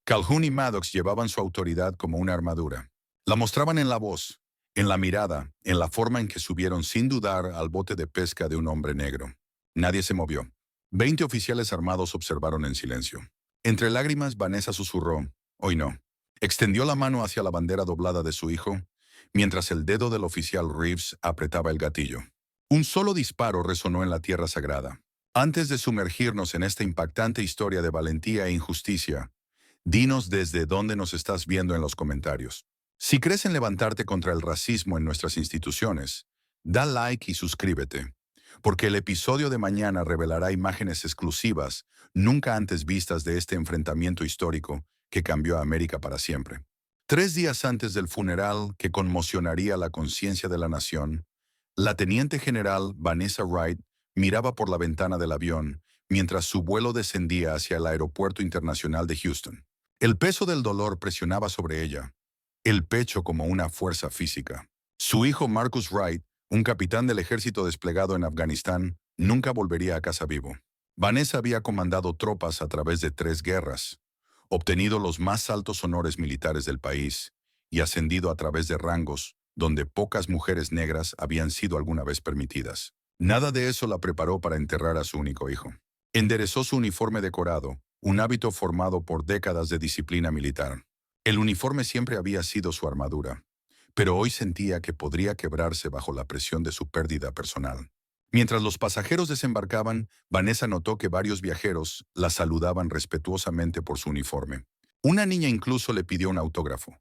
Calhoun y Maddox llevaban su autoridad como una armadura. La mostraban en la voz, en la mirada, en la forma en que subieron sin dudar al bote de pesca de un hombre negro. Nadie se movió. 20 oficiales armados observaron en silencio. Entre lágrimas, Vanessa susurró, «Hoy no». Extendió la mano hacia la bandera doblada de su hijo, mientras el dedo del oficial Reeves apretaba el gatillo. Un solo disparo resonó en la tierra sagrada. Antes de sumergirnos en esta impactante historia de valentía e injusticia, dinos desde dónde nos estás viendo en los comentarios. Si crees en levantarte contra el racismo en nuestras instituciones, da like y suscríbete, porque el episodio de mañana revelará imágenes exclusivas, nunca antes vistas de este enfrentamiento histórico que cambió a América para siempre. 3 días antes del funeral que conmocionaría la conciencia de la nación, la teniente general Vanessa Wright miraba por la ventana del avión mientras su vuelo descendía hacia el Aeropuerto Internacional de Houston. El peso del dolor presionaba sobre ella, el pecho como una fuerza física. Su hijo Marcus Wright, un capitán del ejército desplegado en Afganistán, nunca volvería a casa vivo. Vanessa había comandado tropas a través de 3 guerras, obtenido los más altos honores militares del país y ascendido a través de rangos donde pocas mujeres negras habían sido alguna vez permitidas. Nada de eso la preparó para enterrar a su único hijo. Enderezó su uniforme decorado, un hábito formado por décadas de disciplina militar. El uniforme siempre había sido su armadura, pero hoy sentía que podría quebrarse bajo la presión de su pérdida personal. Mientras los pasajeros desembarcaban, Vanessa notó que varios viajeros la saludaban respetuosamente por su uniforme. Una niña incluso le pidió un autógrafo,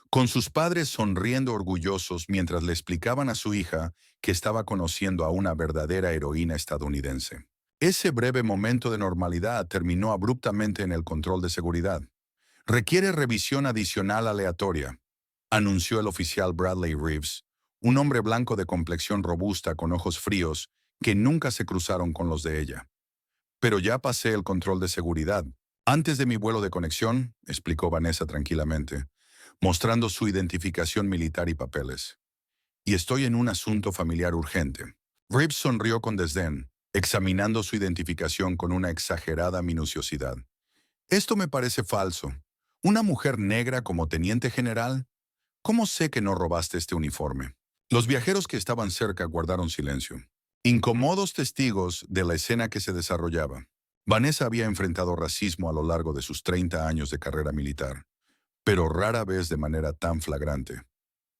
con sus padres sonriendo orgullosos mientras le explicaban a su hija que estaba conociendo a una verdadera heroína estadounidense. Ese breve momento de normalidad terminó abruptamente en el control de seguridad. «Requiere revisión adicional aleatoria», anunció el oficial Bradley Reeves, un hombre blanco de complexión robusta con ojos fríos que nunca se cruzaron con los de ella. «Pero ya pasé el control de seguridad. Antes de mi vuelo de conexión», explicó Vanessa tranquilamente, mostrando su identificación militar y papeles. «Y estoy en un asunto familiar urgente». Reeves sonrió con desdén, examinando su identificación con una exagerada minuciosidad. «Esto me parece falso. ¿Una mujer negra como teniente general? ¿Cómo sé que no robaste este uniforme?» Los viajeros que estaban cerca guardaron silencio, incómodos testigos de la escena que se desarrollaba. Vanessa había enfrentado racismo a lo largo de sus 30 años de carrera militar, pero rara vez de manera tan flagrante.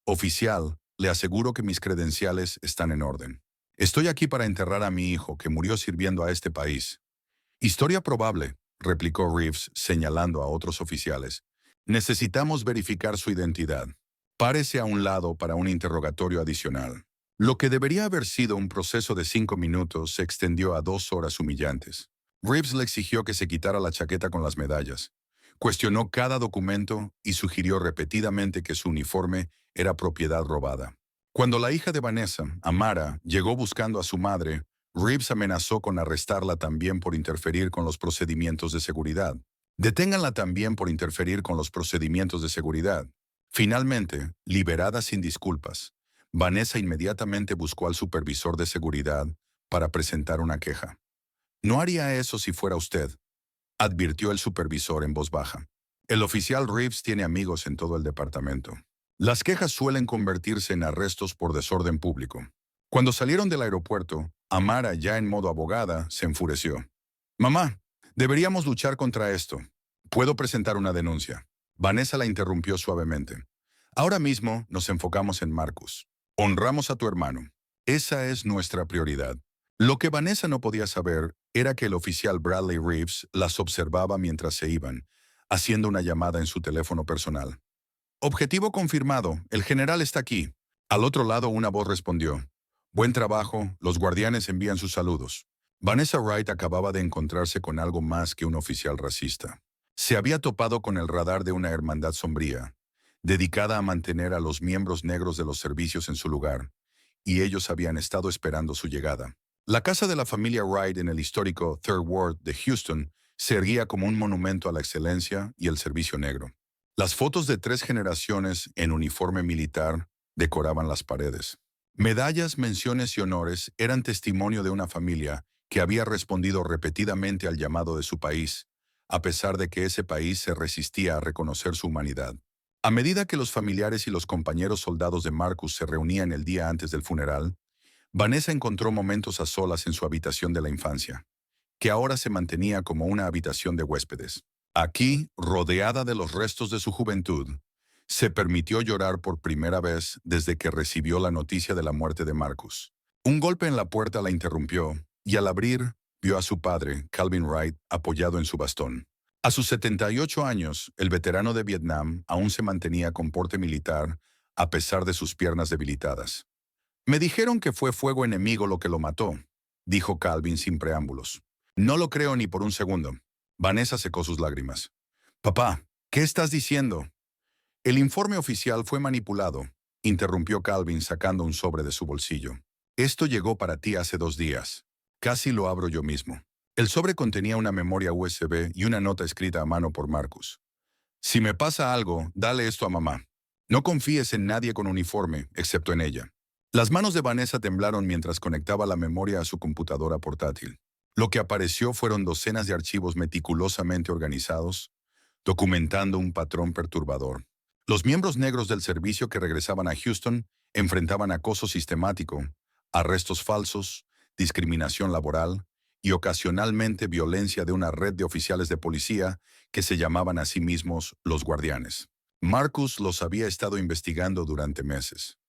«Oficial, le aseguro que mis credenciales están en orden. Estoy aquí para enterrar a mi hijo que murió sirviendo a este país». «Historia probable», replicó Reeves señalando a otros oficiales. «Necesitamos verificar su identidad. Párese a un lado para un interrogatorio adicional». Lo que debería haber sido un proceso de 5 minutos se extendió a 2 horas humillantes. Reeves le exigió que se quitara la chaqueta con las medallas. Cuestionó cada documento y sugirió repetidamente que su uniforme era propiedad robada. Cuando la hija de Vanessa, Amara, llegó buscando a su madre, Reeves amenazó con arrestarla también por interferir con los procedimientos de seguridad. «Deténganla también por interferir con los procedimientos de seguridad». Finalmente, liberada sin disculpas, Vanessa inmediatamente buscó al supervisor de seguridad para presentar una queja. «No haría eso si fuera usted», advirtió el supervisor en voz baja. «El oficial Reeves tiene amigos en todo el departamento. Las quejas suelen convertirse en arrestos por desorden público». Cuando salieron del aeropuerto, Amara, ya en modo abogada, se enfureció. «Mamá, deberíamos luchar contra esto. Puedo presentar una denuncia». Vanessa la interrumpió suavemente. «Ahora mismo nos enfocamos en Marcus. Honramos a tu hermano. Esa es nuestra prioridad». Lo que Vanessa no podía saber era que el oficial Bradley Reeves las observaba mientras se iban, haciendo una llamada en su teléfono personal. «Objetivo confirmado, el general está aquí». Al otro lado una voz respondió. «Buen trabajo, los guardianes envían sus saludos». Vanessa Wright acababa de encontrarse con algo más que un oficial racista. Se había topado con el radar de una hermandad sombría, dedicada a mantener a los miembros negros de los servicios en su lugar, y ellos habían estado esperando su llegada. La casa de la familia Wright en el histórico Third Ward de Houston se erguía como un monumento a la excelencia y el servicio negro. Las fotos de 3 generaciones en uniforme militar decoraban las paredes. Medallas, menciones y honores eran testimonio de una familia que había respondido repetidamente al llamado de su país, a pesar de que ese país se resistía a reconocer su humanidad. A medida que los familiares y los compañeros soldados de Marcus se reunían el día antes del funeral, Vanessa encontró momentos a solas en su habitación de la infancia, que ahora se mantenía como una habitación de huéspedes. Aquí, rodeada de los restos de su juventud, se permitió llorar por primera vez desde que recibió la noticia de la muerte de Marcus. Un golpe en la puerta la interrumpió, y al abrir, vio a su padre, Calvin Wright, apoyado en su bastón. A sus 78 años, el veterano de Vietnam aún se mantenía con porte militar a pesar de sus piernas debilitadas. Me dijeron que fue fuego enemigo lo que lo mató, dijo Calvin sin preámbulos. No lo creo ni por un segundo. Vanessa secó sus lágrimas. Papá, ¿qué estás diciendo? El informe oficial fue manipulado, interrumpió Calvin sacando un sobre de su bolsillo. Esto llegó para ti hace 2 días. Casi lo abro yo mismo. El sobre contenía una memoria USB y una nota escrita a mano por Marcus. Si me pasa algo, dale esto a mamá. No confíes en nadie con uniforme, excepto en ella. Las manos de Vanessa temblaron mientras conectaba la memoria a su computadora portátil. Lo que apareció fueron docenas de archivos meticulosamente organizados, documentando un patrón perturbador. Los miembros negros del servicio que regresaban a Houston enfrentaban acoso sistemático, arrestos falsos, discriminación laboral y ocasionalmente violencia de una red de oficiales de policía que se llamaban a sí mismos los guardianes. Marcus los había estado investigando durante meses.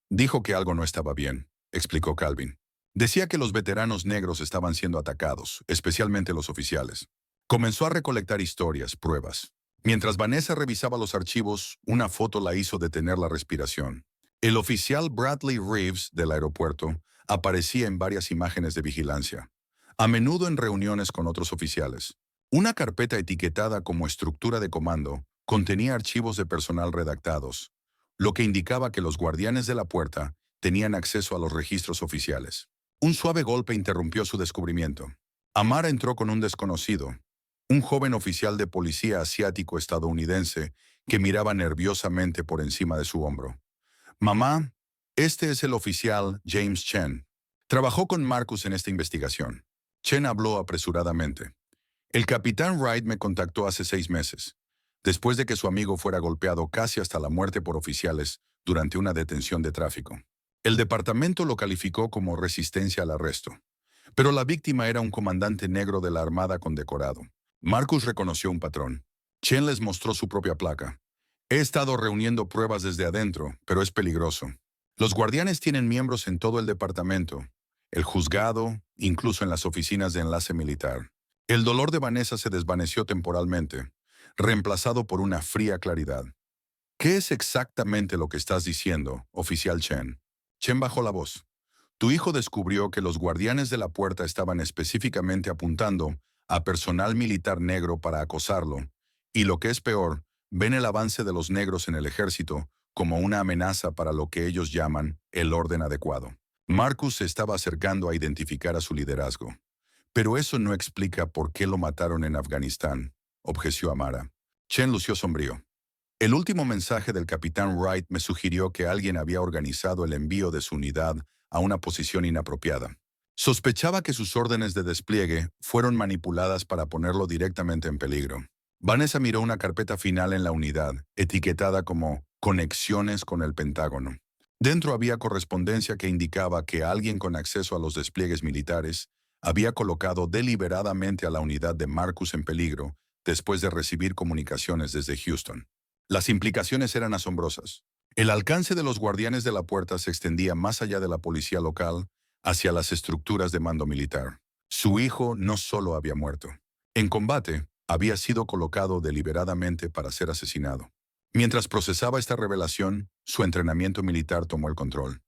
Dijo que algo no estaba bien, explicó Calvin. Decía que los veteranos negros estaban siendo atacados, especialmente los oficiales. Comenzó a recolectar historias, pruebas. Mientras Vanessa revisaba los archivos, una foto la hizo detener la respiración. El oficial Bradley Reeves del aeropuerto aparecía en varias imágenes de vigilancia, a menudo en reuniones con otros oficiales. Una carpeta etiquetada como estructura de comando contenía archivos de personal redactados, lo que indicaba que los guardianes de la puerta tenían acceso a los registros oficiales. Un suave golpe interrumpió su descubrimiento. Amara entró con un desconocido, un joven oficial de policía asiático estadounidense que miraba nerviosamente por encima de su hombro. Mamá, este es el oficial James Chen. Trabajó con Marcus en esta investigación. Chen habló apresuradamente. El capitán Wright me contactó hace 6 meses, después de que su amigo fuera golpeado casi hasta la muerte por oficiales durante una detención de tráfico. El departamento lo calificó como resistencia al arresto, pero la víctima era un comandante negro de la Armada condecorado. Marcus reconoció un patrón. Chen les mostró su propia placa. He estado reuniendo pruebas desde adentro, pero es peligroso. Los guardianes tienen miembros en todo el departamento, el juzgado, incluso en las oficinas de enlace militar. El dolor de Vanessa se desvaneció temporalmente, reemplazado por una fría claridad. ¿Qué es exactamente lo que estás diciendo, oficial Chen? Chen bajó la voz. Tu hijo descubrió que los guardianes de la puerta estaban específicamente apuntando a personal militar negro para acosarlo, y lo que es peor, ven el avance de los negros en el ejército como una amenaza para lo que ellos llaman el orden adecuado. Marcus se estaba acercando a identificar a su liderazgo. Pero eso no explica por qué lo mataron en Afganistán, objeció Amara. Chen lució sombrío. El último mensaje del capitán Wright me sugirió que alguien había organizado el envío de su unidad a una posición inapropiada. Sospechaba que sus órdenes de despliegue fueron manipuladas para ponerlo directamente en peligro. Vanessa miró una carpeta final en la unidad, etiquetada como Conexiones con el Pentágono. Dentro había correspondencia que indicaba que alguien con acceso a los despliegues militares había colocado deliberadamente a la unidad de Marcus en peligro después de recibir comunicaciones desde Houston. Las implicaciones eran asombrosas. El alcance de los guardianes de la puerta se extendía más allá de la policía local hacia las estructuras de mando militar. Su hijo no solo había muerto. En combate, había sido colocado deliberadamente para ser asesinado. Mientras procesaba esta revelación, su entrenamiento militar tomó el control.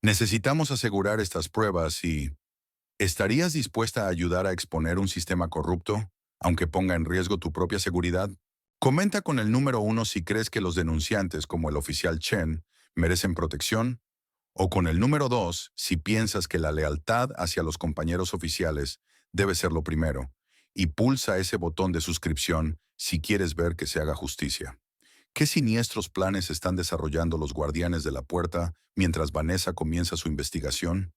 Necesitamos asegurar estas pruebas y... ¿Estarías dispuesta a ayudar a exponer un sistema corrupto, aunque ponga en riesgo tu propia seguridad? Comenta con el número 1 si crees que los denunciantes, como el oficial Chen, merecen protección, o con el número 2 si piensas que la lealtad hacia los compañeros oficiales debe ser lo primero, y pulsa ese botón de suscripción si quieres ver que se haga justicia. ¿Qué siniestros planes están desarrollando los guardianes de la puerta mientras Vanessa comienza su investigación?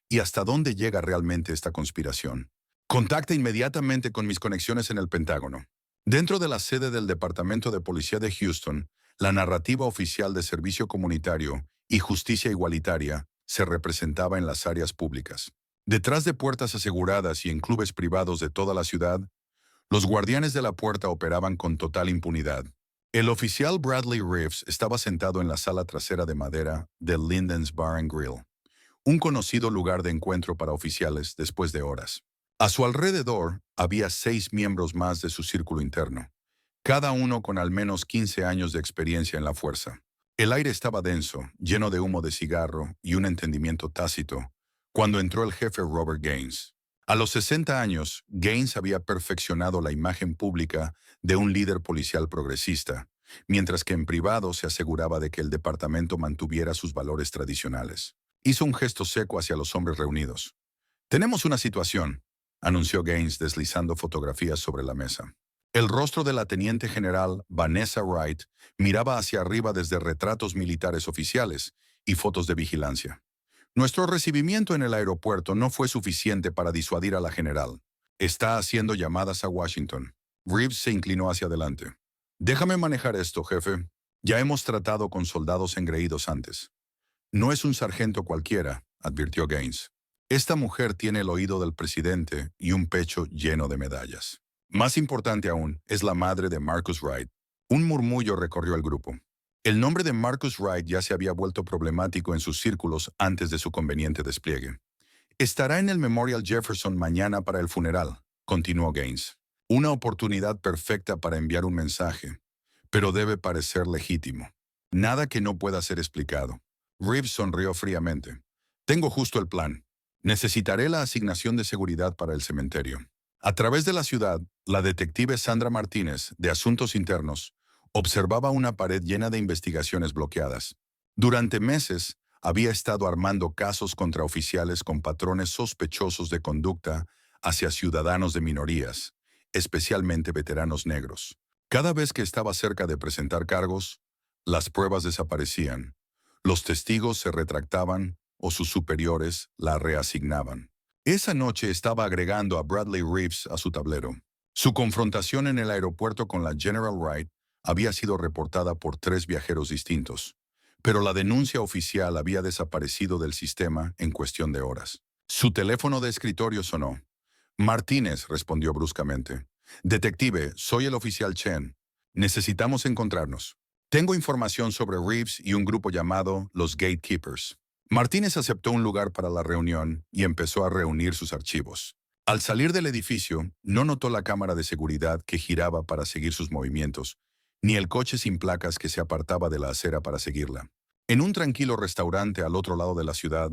¿Y hasta dónde llega realmente esta conspiración? Contacta inmediatamente con mis conexiones en el Pentágono. Dentro de la sede del Departamento de Policía de Houston, la narrativa oficial de servicio comunitario y justicia igualitaria se representaba en las áreas públicas. Detrás de puertas aseguradas y en clubes privados de toda la ciudad, los guardianes de la puerta operaban con total impunidad. El oficial Bradley Reeves estaba sentado en la sala trasera de madera del Linden's Bar and Grill, un conocido lugar de encuentro para oficiales después de horas. A su alrededor había 6 miembros más de su círculo interno, cada uno con al menos 15 años de experiencia en la fuerza. El aire estaba denso, lleno de humo de cigarro y un entendimiento tácito, cuando entró el jefe Robert Gaines. A los 60 años, Gaines había perfeccionado la imagen pública de un líder policial progresista, mientras que en privado se aseguraba de que el departamento mantuviera sus valores tradicionales. Hizo un gesto seco hacia los hombres reunidos. «Tenemos una situación», anunció Gaines deslizando fotografías sobre la mesa. El rostro de la teniente general Vanessa Wright miraba hacia arriba desde retratos militares oficiales y fotos de vigilancia. Nuestro recibimiento en el aeropuerto no fue suficiente para disuadir a la general. Está haciendo llamadas a Washington. Reeves se inclinó hacia adelante. Déjame manejar esto, jefe. Ya hemos tratado con soldados engreídos antes. No es un sargento cualquiera, advirtió Gaines. Esta mujer tiene el oído del presidente y un pecho lleno de medallas. Más importante aún, es la madre de Marcus Wright. Un murmullo recorrió el grupo. El nombre de Marcus Wright ya se había vuelto problemático en sus círculos antes de su conveniente despliegue. Estará en el Memorial Jefferson mañana para el funeral, continuó Gaines. Una oportunidad perfecta para enviar un mensaje, pero debe parecer legítimo. Nada que no pueda ser explicado. Reeves sonrió fríamente. Tengo justo el plan. Necesitaré la asignación de seguridad para el cementerio. A través de la ciudad, la detective Sandra Martínez, de Asuntos Internos, observaba una pared llena de investigaciones bloqueadas. Durante meses, había estado armando casos contra oficiales con patrones sospechosos de conducta hacia ciudadanos de minorías, especialmente veteranos negros. Cada vez que estaba cerca de presentar cargos, las pruebas desaparecían, los testigos se retractaban o sus superiores la reasignaban. Esa noche estaba agregando a Bradley Reeves a su tablero. Su confrontación en el aeropuerto con la General Wright había sido reportada por 3 viajeros distintos, pero la denuncia oficial había desaparecido del sistema en cuestión de horas. Su teléfono de escritorio sonó. Martínez respondió bruscamente. Detective, soy el oficial Chen. Necesitamos encontrarnos. Tengo información sobre Reeves y un grupo llamado los Gatekeepers. Martínez aceptó un lugar para la reunión y empezó a reunir sus archivos. Al salir del edificio, no notó la cámara de seguridad que giraba para seguir sus movimientos, ni el coche sin placas que se apartaba de la acera para seguirla. En un tranquilo restaurante al otro lado de la ciudad,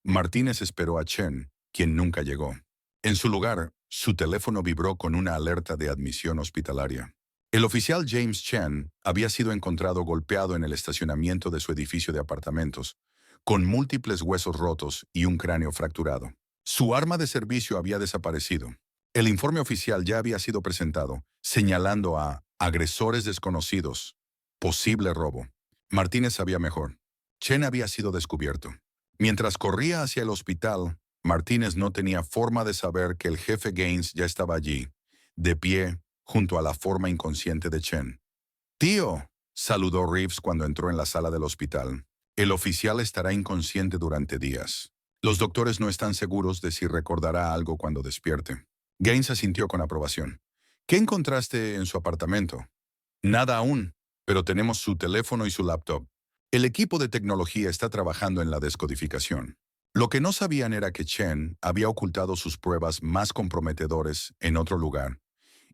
Martínez esperó a Chen, quien nunca llegó. En su lugar, su teléfono vibró con una alerta de admisión hospitalaria. El oficial James Chen había sido encontrado golpeado en el estacionamiento de su edificio de apartamentos, con múltiples huesos rotos y un cráneo fracturado. Su arma de servicio había desaparecido. El informe oficial ya había sido presentado, señalando a agresores desconocidos, posible robo. Martínez sabía mejor. Chen había sido descubierto. Mientras corría hacia el hospital, Martínez no tenía forma de saber que el jefe Gaines ya estaba allí, de pie, junto a la forma inconsciente de Chen. «Tío», saludó Reeves cuando entró en la sala del hospital. «El oficial estará inconsciente durante días. Los doctores no están seguros de si recordará algo cuando despierte». Gaines asintió con aprobación. «¿Qué encontraste en su apartamento?» «Nada aún, pero tenemos su teléfono y su laptop. El equipo de tecnología está trabajando en la descodificación». Lo que no sabían era que Chen había ocultado sus pruebas más comprometedores en otro lugar,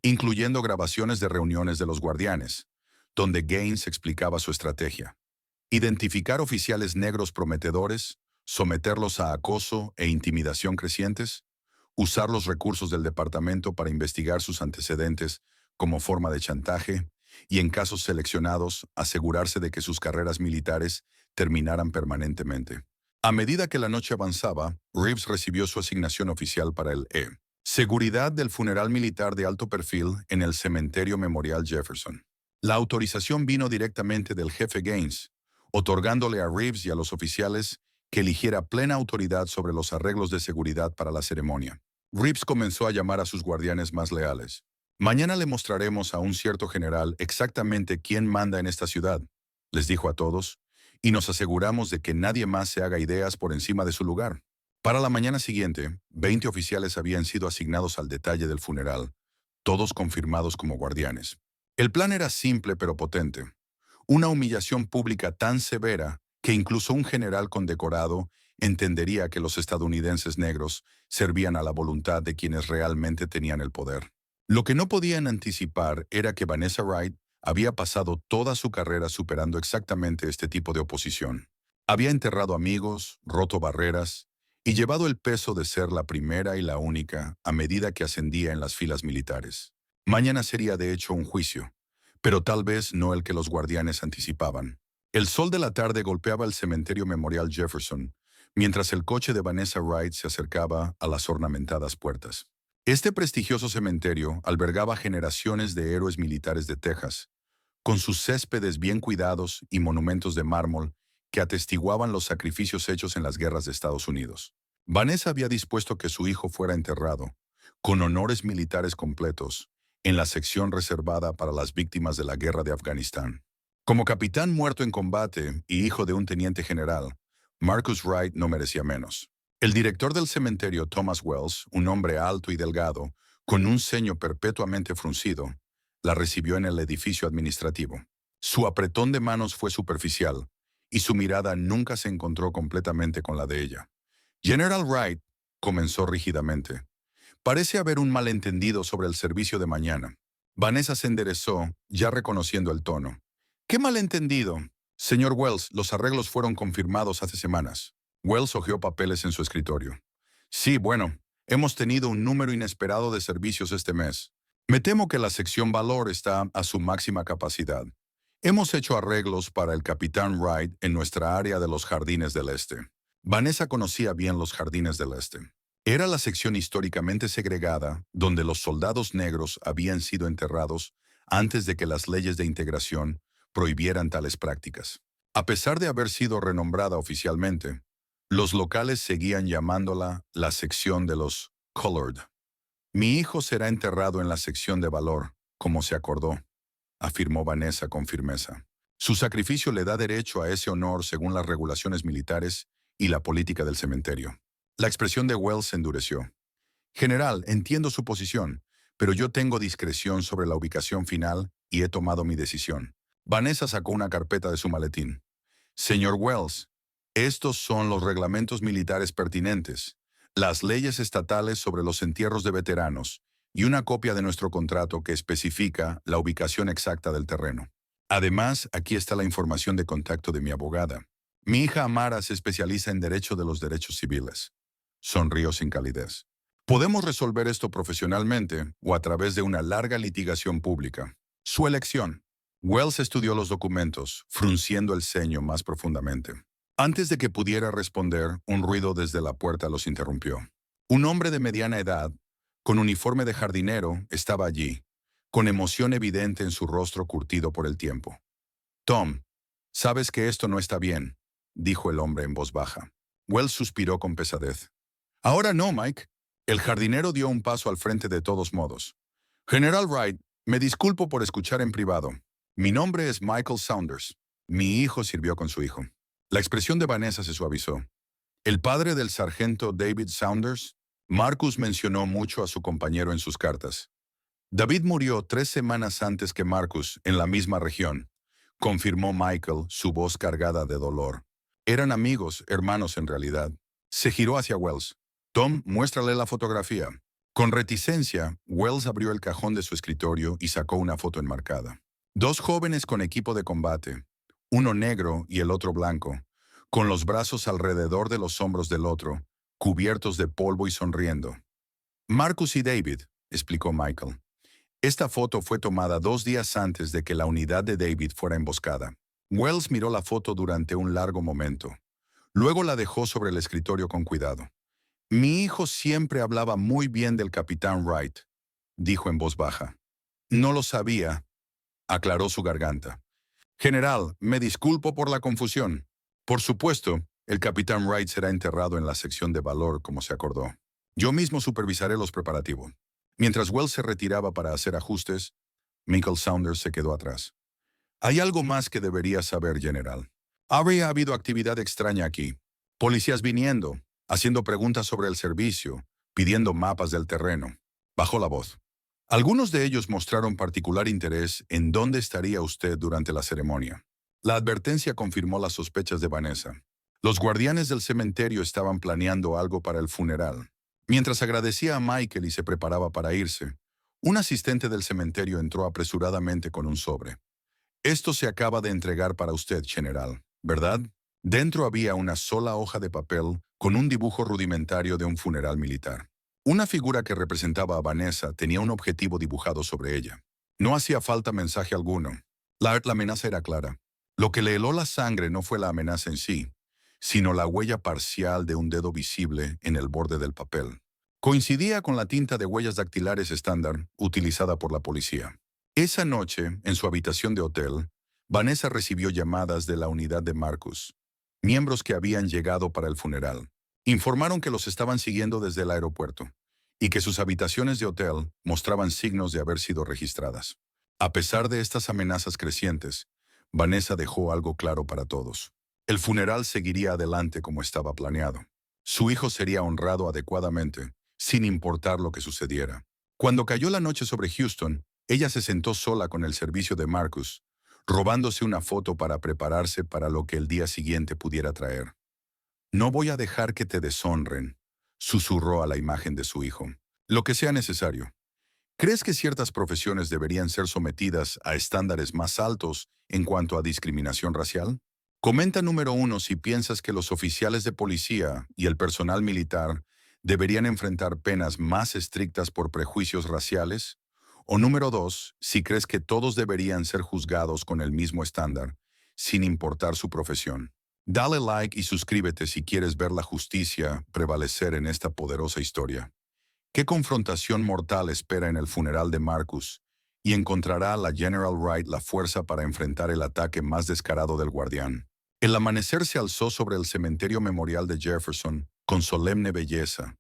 incluyendo grabaciones de reuniones de los guardianes, donde Gaines explicaba su estrategia. Identificar oficiales negros prometedores, someterlos a acoso e intimidación crecientes, usar los recursos del departamento para investigar sus antecedentes como forma de chantaje y, en casos seleccionados, asegurarse de que sus carreras militares terminaran permanentemente. A medida que la noche avanzaba, Reeves recibió su asignación oficial para el Seguridad del funeral militar de alto perfil en el Cementerio Memorial Jefferson. La autorización vino directamente del jefe Gaines, otorgándole a Reeves y a los oficiales que eligiera plena autoridad sobre los arreglos de seguridad para la ceremonia. Reeves comenzó a llamar a sus guardianes más leales. Mañana le mostraremos a un cierto general exactamente quién manda en esta ciudad, les dijo a todos, y nos aseguramos de que nadie más se haga ideas por encima de su lugar. Para la mañana siguiente, 20 oficiales habían sido asignados al detalle del funeral, todos confirmados como guardianes. El plan era simple pero potente. Una humillación pública tan severa que incluso un general condecorado entendería que los estadounidenses negros servían a la voluntad de quienes realmente tenían el poder. Lo que no podían anticipar era que Vanessa Wright había pasado toda su carrera superando exactamente este tipo de oposición. Había enterrado amigos, roto barreras y llevado el peso de ser la primera y la única a medida que ascendía en las filas militares. Mañana sería de hecho un juicio, pero tal vez no el que los guardianes anticipaban. El sol de la tarde golpeaba el cementerio Memorial Jefferson, mientras el coche de Vanessa Wright se acercaba a las ornamentadas puertas. Este prestigioso cementerio albergaba generaciones de héroes militares de Texas, con sus céspedes bien cuidados y monumentos de mármol que atestiguaban los sacrificios hechos en las guerras de Estados Unidos. Vanessa había dispuesto que su hijo fuera enterrado, con honores militares completos, en la sección reservada para las víctimas de la guerra de Afganistán. Como capitán muerto en combate y hijo de un teniente general, Marcus Wright no merecía menos. El director del cementerio, Thomas Wells, un hombre alto y delgado, con un ceño perpetuamente fruncido, la recibió en el edificio administrativo. Su apretón de manos fue superficial, y su mirada nunca se encontró completamente con la de ella. General Wright, comenzó rígidamente. Parece haber un malentendido sobre el servicio de mañana. Vanessa se enderezó, ya reconociendo el tono. ¿Qué malentendido? Señor Wells, los arreglos fueron confirmados hace semanas. Wells hojeó papeles en su escritorio. Sí, bueno, hemos tenido un número inesperado de servicios este mes. Me temo que la sección Valor está a su máxima capacidad. Hemos hecho arreglos para el capitán Wright en nuestra área de los Jardines del Este. Vanessa conocía bien los Jardines del Este. Era la sección históricamente segregada donde los soldados negros habían sido enterrados antes de que las leyes de integración prohibieran tales prácticas. A pesar de haber sido renombrada oficialmente, los locales seguían llamándola la sección de los Colored. Mi hijo será enterrado en la sección de Valor, como se acordó, afirmó Vanessa con firmeza. Su sacrificio le da derecho a ese honor según las regulaciones militares y la política del cementerio. La expresión de Wells se endureció. General, entiendo su posición, pero yo tengo discreción sobre la ubicación final y he tomado mi decisión. Vanessa sacó una carpeta de su maletín. Señor Wells, estos son los reglamentos militares pertinentes, las leyes estatales sobre los entierros de veteranos y una copia de nuestro contrato que especifica la ubicación exacta del terreno. Además, aquí está la información de contacto de mi abogada. Mi hija Amara se especializa en derecho de los derechos civiles. Sonrió sin calidez. Podemos resolver esto profesionalmente o a través de una larga litigación pública. Su elección. Wells estudió los documentos, frunciendo el ceño más profundamente. Antes de que pudiera responder, un ruido desde la puerta los interrumpió. Un hombre de mediana edad, con uniforme de jardinero, estaba allí, con emoción evidente en su rostro curtido por el tiempo. Tom, sabes que esto no está bien, dijo el hombre en voz baja. Wells suspiró con pesadez. Ahora no, Mike. El jardinero dio un paso al frente de todos modos. General Wright, me disculpo por escuchar en privado. Mi nombre es Michael Saunders. Mi hijo sirvió con su hijo. La expresión de Vanessa se suavizó. El padre del sargento David Saunders, Marcus mencionó mucho a su compañero en sus cartas. David murió 3 semanas antes que Marcus en la misma región, confirmó Michael, su voz cargada de dolor. Eran amigos, hermanos en realidad. Se giró hacia Wells. Tom, muéstrale la fotografía. Con reticencia, Wells abrió el cajón de su escritorio y sacó una foto enmarcada. 2 jóvenes con equipo de combate, uno negro y el otro blanco, con los brazos alrededor de los hombros del otro, cubiertos de polvo y sonriendo. Marcus y David, explicó Michael. Esta foto fue tomada 2 días antes de que la unidad de David fuera emboscada. Wells miró la foto durante un largo momento. Luego la dejó sobre el escritorio con cuidado. Mi hijo siempre hablaba muy bien del capitán Wright, dijo en voz baja. No lo sabía, aclaró su garganta. General, me disculpo por la confusión. Por supuesto, el capitán Wright será enterrado en la sección de Valor como se acordó. Yo mismo supervisaré los preparativos. Mientras Wells se retiraba para hacer ajustes, Michael Saunders se quedó atrás. Hay algo más que debería saber, general. Habría habido actividad extraña aquí. Policías viniendo, haciendo preguntas sobre el servicio, pidiendo mapas del terreno. Bajó la voz. Algunos de ellos mostraron particular interés en dónde estaría usted durante la ceremonia. La advertencia confirmó las sospechas de Vanessa. Los guardianes del cementerio estaban planeando algo para el funeral. Mientras agradecía a Michael y se preparaba para irse, un asistente del cementerio entró apresuradamente con un sobre. Esto se acaba de entregar para usted, general, ¿verdad? Dentro había una sola hoja de papel con un dibujo rudimentario de un funeral militar. Una figura que representaba a Vanessa tenía un objetivo dibujado sobre ella. No hacía falta mensaje alguno. La amenaza era clara. Lo que le heló la sangre no fue la amenaza en sí, sino la huella parcial de un dedo visible en el borde del papel. Coincidía con la tinta de huellas dactilares estándar utilizada por la policía. Esa noche, en su habitación de hotel, Vanessa recibió llamadas de la unidad de Marcus, miembros que habían llegado para el funeral. Informaron que los estaban siguiendo desde el aeropuerto y que sus habitaciones de hotel mostraban signos de haber sido registradas. A pesar de estas amenazas crecientes, Vanessa dejó algo claro para todos. El funeral seguiría adelante como estaba planeado. Su hijo sería honrado adecuadamente, sin importar lo que sucediera. Cuando cayó la noche sobre Houston, ella se sentó sola con el servicio de Marcus, robándose una foto para prepararse para lo que el día siguiente pudiera traer. No voy a dejar que te deshonren, susurró a la imagen de su hijo. Lo que sea necesario. ¿Crees que ciertas profesiones deberían ser sometidas a estándares más altos en cuanto a discriminación racial? Comenta número 1 si piensas que los oficiales de policía y el personal militar deberían enfrentar penas más estrictas por prejuicios raciales. O número 2, si crees que todos deberían ser juzgados con el mismo estándar, sin importar su profesión. Dale like y suscríbete si quieres ver la justicia prevalecer en esta poderosa historia. ¿Qué confrontación mortal espera en el funeral de Marcus? Y encontrará la General Wright la fuerza para enfrentar el ataque más descarado del guardián. El amanecer se alzó sobre el cementerio memorial de Jefferson con solemne belleza,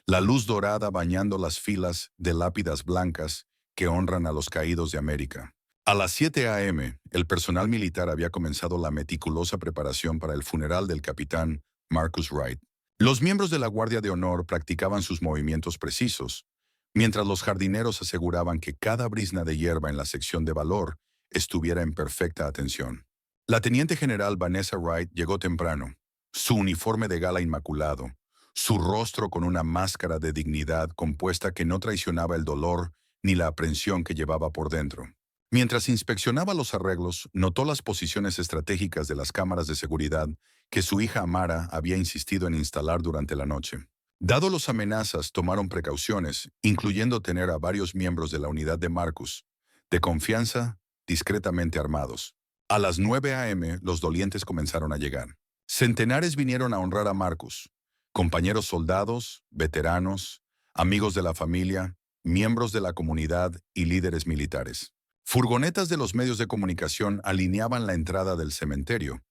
la luz dorada bañando las filas de lápidas blancas que honran a los caídos de América. A las 7 a.m., el personal militar había comenzado la meticulosa preparación para el funeral del capitán Marcus Wright. Los miembros de la Guardia de Honor practicaban sus movimientos precisos, mientras los jardineros aseguraban que cada brizna de hierba en la sección de valor estuviera en perfecta atención. La teniente general Vanessa Wright llegó temprano, su uniforme de gala inmaculado, su rostro con una máscara de dignidad compuesta que no traicionaba el dolor ni la aprensión que llevaba por dentro. Mientras inspeccionaba los arreglos, notó las posiciones estratégicas de las cámaras de seguridad que su hija Amara había insistido en instalar durante la noche. Dado las amenazas, tomaron precauciones, incluyendo tener a varios miembros de la unidad de Marcus, de confianza, discretamente armados. A las 9 a.m., los dolientes comenzaron a llegar. Centenares vinieron a honrar a Marcus, compañeros soldados, veteranos, amigos de la familia, miembros de la comunidad y líderes militares. Furgonetas de los medios de comunicación alineaban la entrada del cementerio.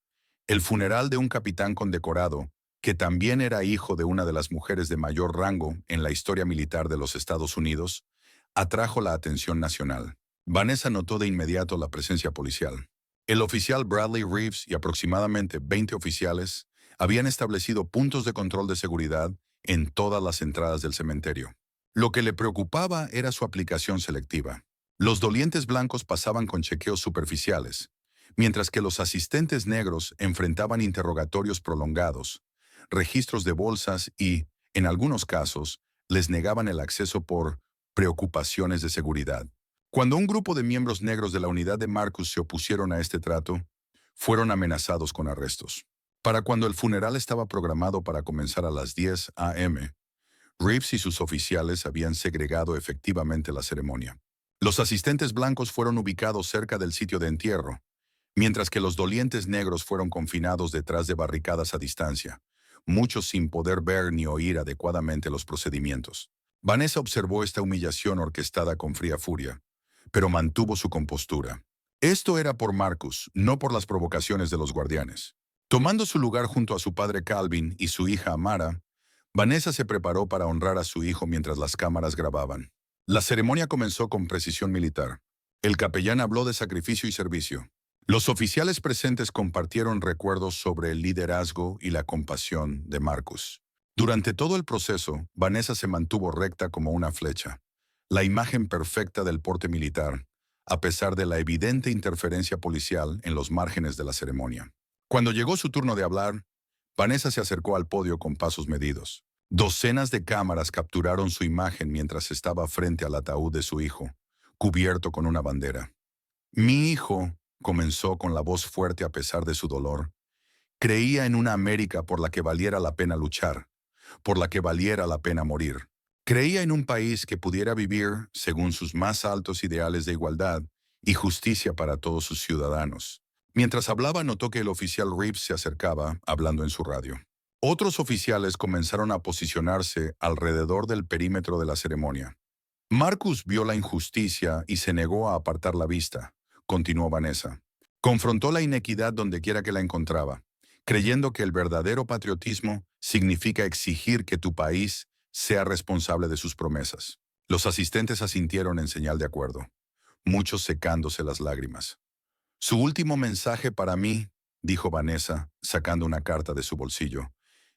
El funeral de un capitán condecorado, que también era hijo de una de las mujeres de mayor rango en la historia militar de los Estados Unidos, atrajo la atención nacional. Vanessa notó de inmediato la presencia policial. El oficial Bradley Reeves y aproximadamente 20 oficiales habían establecido puntos de control de seguridad en todas las entradas del cementerio. Lo que le preocupaba era su aplicación selectiva. Los dolientes blancos pasaban con chequeos superficiales, mientras que los asistentes negros enfrentaban interrogatorios prolongados, registros de bolsas y, en algunos casos, les negaban el acceso por preocupaciones de seguridad. Cuando un grupo de miembros negros de la unidad de Marcus se opusieron a este trato, fueron amenazados con arrestos. Para cuando el funeral estaba programado para comenzar a las 10 a.m., Reeves y sus oficiales habían segregado efectivamente la ceremonia. Los asistentes blancos fueron ubicados cerca del sitio de entierro, mientras que los dolientes negros fueron confinados detrás de barricadas a distancia, muchos sin poder ver ni oír adecuadamente los procedimientos. Vanessa observó esta humillación orquestada con fría furia, pero mantuvo su compostura. Esto era por Marcus, no por las provocaciones de los guardianes. Tomando su lugar junto a su padre Calvin y su hija Amara, Vanessa se preparó para honrar a su hijo mientras las cámaras grababan. La ceremonia comenzó con precisión militar. El capellán habló de sacrificio y servicio. Los oficiales presentes compartieron recuerdos sobre el liderazgo y la compasión de Marcus. Durante todo el proceso, Vanessa se mantuvo recta como una flecha, la imagen perfecta del porte militar, a pesar de la evidente interferencia policial en los márgenes de la ceremonia. Cuando llegó su turno de hablar, Vanessa se acercó al podio con pasos medidos. Docenas de cámaras capturaron su imagen mientras estaba frente al ataúd de su hijo, cubierto con una bandera. Mi hijo, comenzó con la voz fuerte a pesar de su dolor, creía en una América por la que valiera la pena luchar, por la que valiera la pena morir. Creía en un país que pudiera vivir según sus más altos ideales de igualdad y justicia para todos sus ciudadanos. Mientras hablaba, notó que el oficial Reeves se acercaba, hablando en su radio. Otros oficiales comenzaron a posicionarse alrededor del perímetro de la ceremonia. Marcus vio la injusticia y se negó a apartar la vista, continuó Vanessa. Confrontó la inequidad donde quiera que la encontraba, creyendo que el verdadero patriotismo significa exigir que tu país sea responsable de sus promesas. Los asistentes asintieron en señal de acuerdo, muchos secándose las lágrimas. Su último mensaje para mí, dijo Vanessa, sacando una carta de su bolsillo,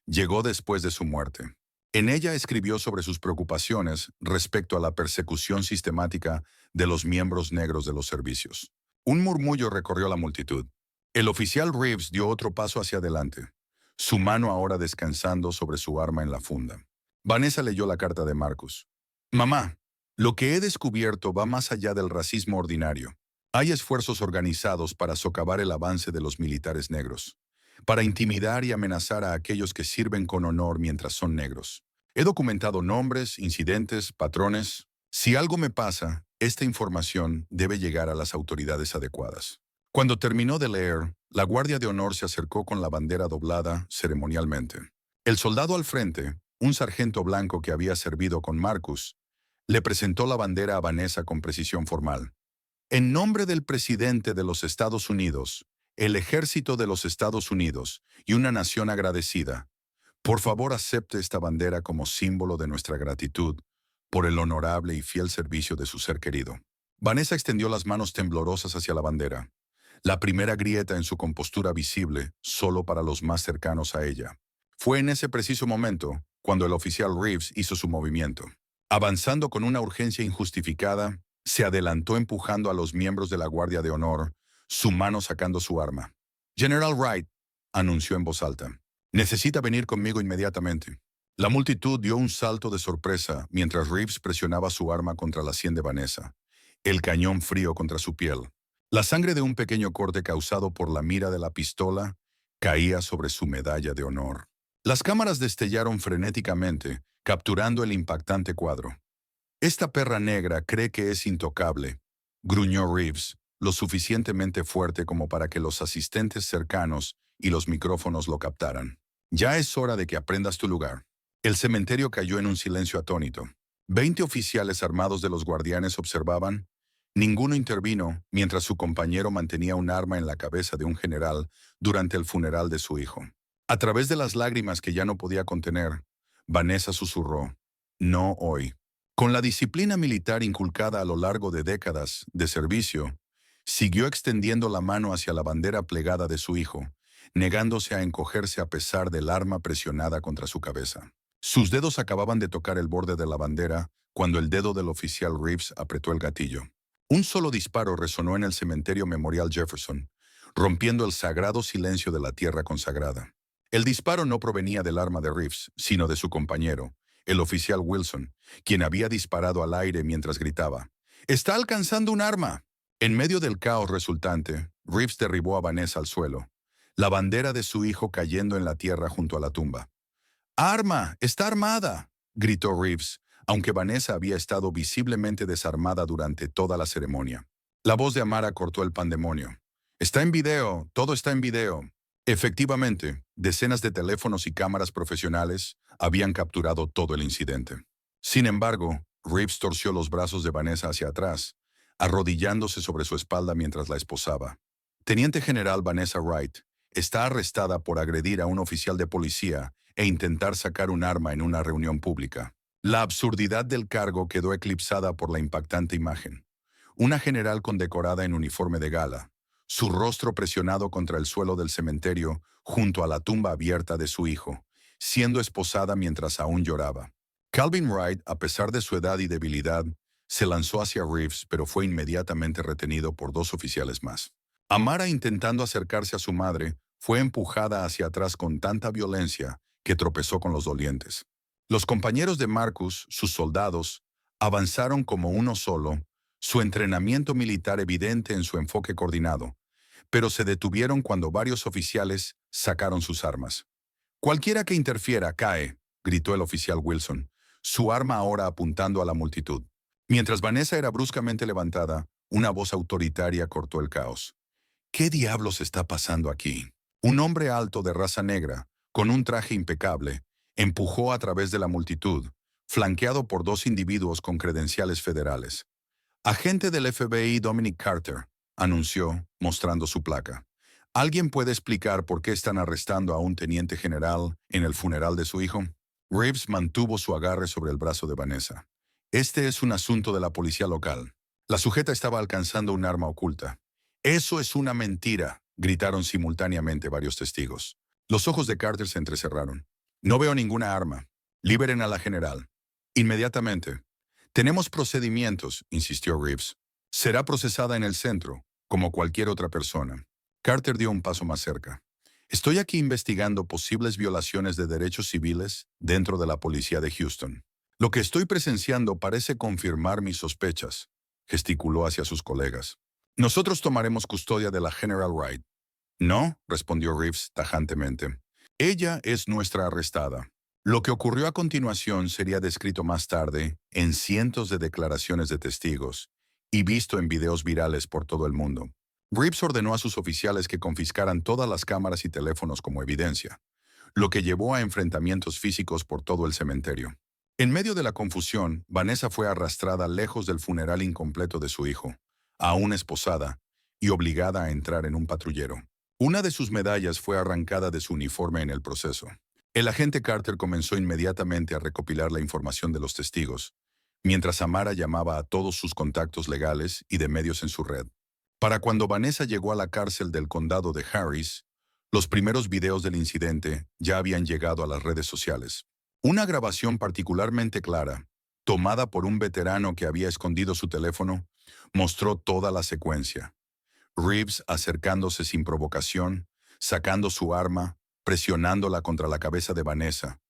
llegó después de su muerte. En ella escribió sobre sus preocupaciones respecto a la persecución sistemática de los miembros negros de los servicios. Un murmullo recorrió la multitud. El oficial Reeves dio otro paso hacia adelante, su mano ahora descansando sobre su arma en la funda. Vanessa leyó la carta de Marcus. Mamá, lo que he descubierto va más allá del racismo ordinario. Hay esfuerzos organizados para socavar el avance de los militares negros, para intimidar y amenazar a aquellos que sirven con honor mientras son negros. He documentado nombres, incidentes, patrones. Si algo me pasa, esta información debe llegar a las autoridades adecuadas. Cuando terminó de leer, la Guardia de Honor se acercó con la bandera doblada ceremonialmente. El soldado al frente, un sargento blanco que había servido con Marcus, le presentó la bandera a Vanessa con precisión formal. En nombre del presidente de los Estados Unidos, el ejército de los Estados Unidos y una nación agradecida, por favor acepte esta bandera como símbolo de nuestra gratitud por el honorable y fiel servicio de su ser querido. Vanessa extendió las manos temblorosas hacia la bandera, la primera grieta en su compostura visible solo para los más cercanos a ella. Fue en ese preciso momento cuando el oficial Reeves hizo su movimiento. Avanzando con una urgencia injustificada, se adelantó empujando a los miembros de la Guardia de Honor, su mano sacando su arma. General Wright, anunció en voz alta, necesita venir conmigo inmediatamente. La multitud dio un salto de sorpresa mientras Reeves presionaba su arma contra la sien de Vanessa, el cañón frío contra su piel. La sangre de un pequeño corte causado por la mira de la pistola caía sobre su medalla de honor. Las cámaras destellaron frenéticamente, capturando el impactante cuadro. Esta perra negra cree que es intocable, gruñó Reeves, lo suficientemente fuerte como para que los asistentes cercanos y los micrófonos lo captaran. Ya es hora de que aprendas tu lugar. El cementerio cayó en un silencio atónito. 20 oficiales armados de los guardianes observaban. Ninguno intervino mientras su compañero mantenía un arma en la cabeza de un general durante el funeral de su hijo. A través de las lágrimas que ya no podía contener, Vanessa susurró, no hoy. Con la disciplina militar inculcada a lo largo de décadas de servicio, siguió extendiendo la mano hacia la bandera plegada de su hijo, negándose a encogerse a pesar del arma presionada contra su cabeza. Sus dedos acababan de tocar el borde de la bandera cuando el dedo del oficial Reeves apretó el gatillo. Un solo disparo resonó en el cementerio Memorial Jefferson, rompiendo el sagrado silencio de la tierra consagrada. El disparo no provenía del arma de Reeves, sino de su compañero, el oficial Wilson, quien había disparado al aire mientras gritaba, «¡Está alcanzando un arma!». En medio del caos resultante, Reeves derribó a Vanessa al suelo, la bandera de su hijo cayendo en la tierra junto a la tumba. «¡Arma! ¡Está armada!», gritó Reeves, aunque Vanessa había estado visiblemente desarmada durante toda la ceremonia. La voz de Amara cortó el pandemonio. «Está en video, todo está en video». Efectivamente, decenas de teléfonos y cámaras profesionales habían capturado todo el incidente. Sin embargo, Reeves torció los brazos de Vanessa hacia atrás, arrodillándose sobre su espalda mientras la esposaba. Teniente General Vanessa Wright está arrestada por agredir a un oficial de policía e intentar sacar un arma en una reunión pública. La absurdidad del cargo quedó eclipsada por la impactante imagen. Una general condecorada en uniforme de gala, su rostro presionado contra el suelo del cementerio junto a la tumba abierta de su hijo, siendo esposada mientras aún lloraba. Calvin Wright, a pesar de su edad y debilidad, se lanzó hacia Reeves, pero fue inmediatamente retenido por dos oficiales más. Amara, intentando acercarse a su madre, fue empujada hacia atrás con tanta violencia que tropezó con los dolientes. Los compañeros de Marcus, sus soldados, avanzaron como uno solo, su entrenamiento militar evidente en su enfoque coordinado, pero se detuvieron cuando varios oficiales sacaron sus armas. «Cualquiera que interfiera, cae», gritó el oficial Wilson, su arma ahora apuntando a la multitud. Mientras Vanessa era bruscamente levantada, una voz autoritaria cortó el caos. «¿Qué diablos está pasando aquí?». Un hombre alto de raza negra, con un traje impecable, empujó a través de la multitud, flanqueado por dos individuos con credenciales federales. «Agente del FBI Dominic Carter», anunció, mostrando su placa. «¿Alguien puede explicar por qué están arrestando a un teniente general en el funeral de su hijo?». Reeves mantuvo su agarre sobre el brazo de Vanessa. «Este es un asunto de la policía local». La sujeta estaba alcanzando un arma oculta. «Eso es una mentira», gritaron simultáneamente varios testigos. Los ojos de Carter se entrecerraron. «No veo ninguna arma. Liberen a la general». «Inmediatamente». «Tenemos procedimientos», insistió Reeves. «Será procesada en el centro, como cualquier otra persona». Carter dio un paso más cerca. «Estoy aquí investigando posibles violaciones de derechos civiles dentro de la policía de Houston. Lo que estoy presenciando parece confirmar mis sospechas», gesticuló hacia sus colegas. «Nosotros tomaremos custodia de la General Wright». «No», respondió Reeves tajantemente. «Ella es nuestra arrestada». Lo que ocurrió a continuación sería descrito más tarde en cientos de declaraciones de testigos y visto en videos virales por todo el mundo. Reeves ordenó a sus oficiales que confiscaran todas las cámaras y teléfonos como evidencia, lo que llevó a enfrentamientos físicos por todo el cementerio. En medio de la confusión, Vanessa fue arrastrada lejos del funeral incompleto de su hijo, aún esposada, y obligada a entrar en un patrullero. Una de sus medallas fue arrancada de su uniforme en el proceso. El agente Carter comenzó inmediatamente a recopilar la información de los testigos, mientras Amara llamaba a todos sus contactos legales y de medios en su red. Para cuando Vanessa llegó a la cárcel del condado de Harris, los primeros videos del incidente ya habían llegado a las redes sociales. Una grabación particularmente clara, tomada por un veterano que había escondido su teléfono, mostró toda la secuencia. Reeves acercándose sin provocación, sacando su arma, presionándola contra la cabeza de Vanessa,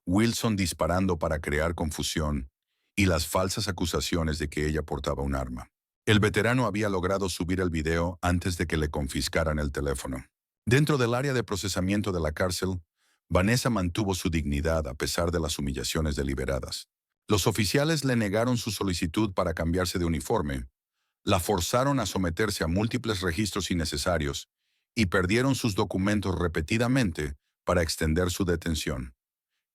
Wilson disparando para crear confusión, y las falsas acusaciones de que ella portaba un arma. El veterano había logrado subir el video antes de que le confiscaran el teléfono. Dentro del área de procesamiento de la cárcel, Vanessa mantuvo su dignidad a pesar de las humillaciones deliberadas. Los oficiales le negaron su solicitud para cambiarse de uniforme, la forzaron a someterse a múltiples registros innecesarios y perdieron sus documentos repetidamente para extender su detención.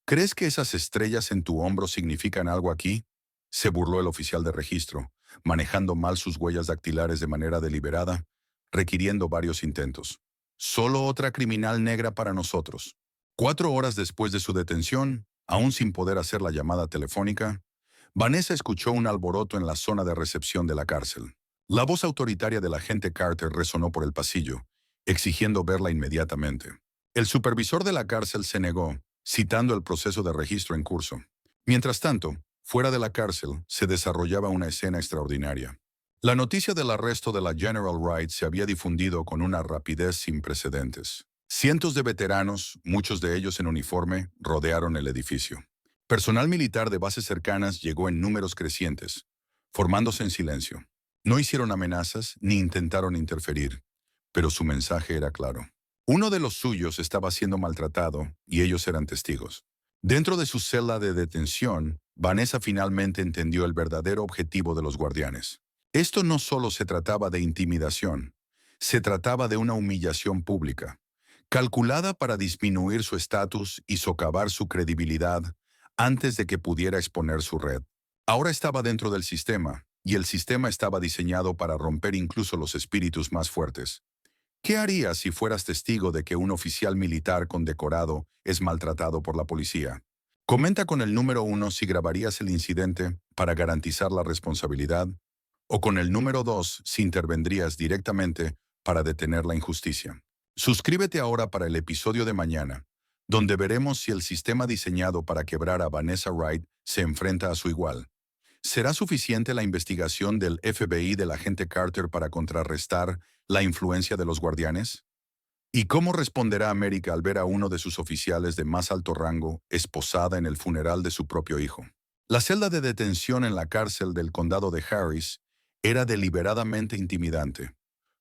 ¿Crees que esas estrellas en tu hombro significan algo aquí?, se burló el oficial de registro, manejando mal sus huellas dactilares de manera deliberada, requiriendo varios intentos. «Solo otra criminal negra para nosotros». 4 horas después de su detención, aún sin poder hacer la llamada telefónica, Vanessa escuchó un alboroto en la zona de recepción de la cárcel. La voz autoritaria del agente Carter resonó por el pasillo, exigiendo verla inmediatamente. El supervisor de la cárcel se negó, citando el proceso de registro en curso. Mientras tanto, fuera de la cárcel, se desarrollaba una escena extraordinaria. La noticia del arresto de la General Wright se había difundido con una rapidez sin precedentes. Cientos de veteranos, muchos de ellos en uniforme, rodearon el edificio. Personal militar de bases cercanas llegó en números crecientes, formándose en silencio. No hicieron amenazas ni intentaron interferir, pero su mensaje era claro. Uno de los suyos estaba siendo maltratado y ellos eran testigos. Dentro de su celda de detención, Vanessa finalmente entendió el verdadero objetivo de los guardianes. Esto no solo se trataba de intimidación, se trataba de una humillación pública, calculada para disminuir su estatus y socavar su credibilidad antes de que pudiera exponer su red. Ahora estaba dentro del sistema, y el sistema estaba diseñado para romper incluso los espíritus más fuertes. ¿Qué harías si fueras testigo de que un oficial militar condecorado es maltratado por la policía? Comenta con el número 1 si grabarías el incidente para garantizar la responsabilidad, o con el número 2 si intervendrías directamente para detener la injusticia. Suscríbete ahora para el episodio de mañana, donde veremos si el sistema diseñado para quebrar a Vanessa Wright se enfrenta a su igual. ¿Será suficiente la investigación del FBI del agente Carter para contrarrestar la influencia de los guardianes? ¿Y cómo responderá América al ver a uno de sus oficiales de más alto rango esposada en el funeral de su propio hijo? La celda de detención en la cárcel del condado de Harris era deliberadamente intimidante.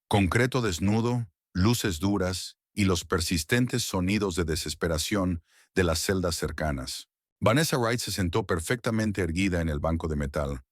Concreto desnudo, luces duras y los persistentes sonidos de desesperación de las celdas cercanas. Vanessa Wright se sentó perfectamente erguida en el banco de metal,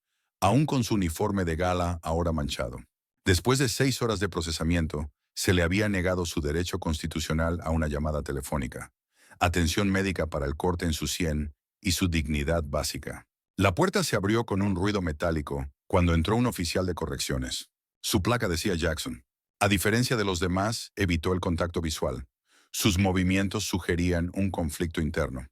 aún con su uniforme de gala ahora manchado. Después de 6 horas de procesamiento, se le había negado su derecho constitucional a una llamada telefónica, atención médica para el corte en su sien y su dignidad básica. La puerta se abrió con un ruido metálico cuando entró un oficial de correcciones. Su placa decía Jackson. A diferencia de los demás, evitó el contacto visual. Sus movimientos sugerían un conflicto interno.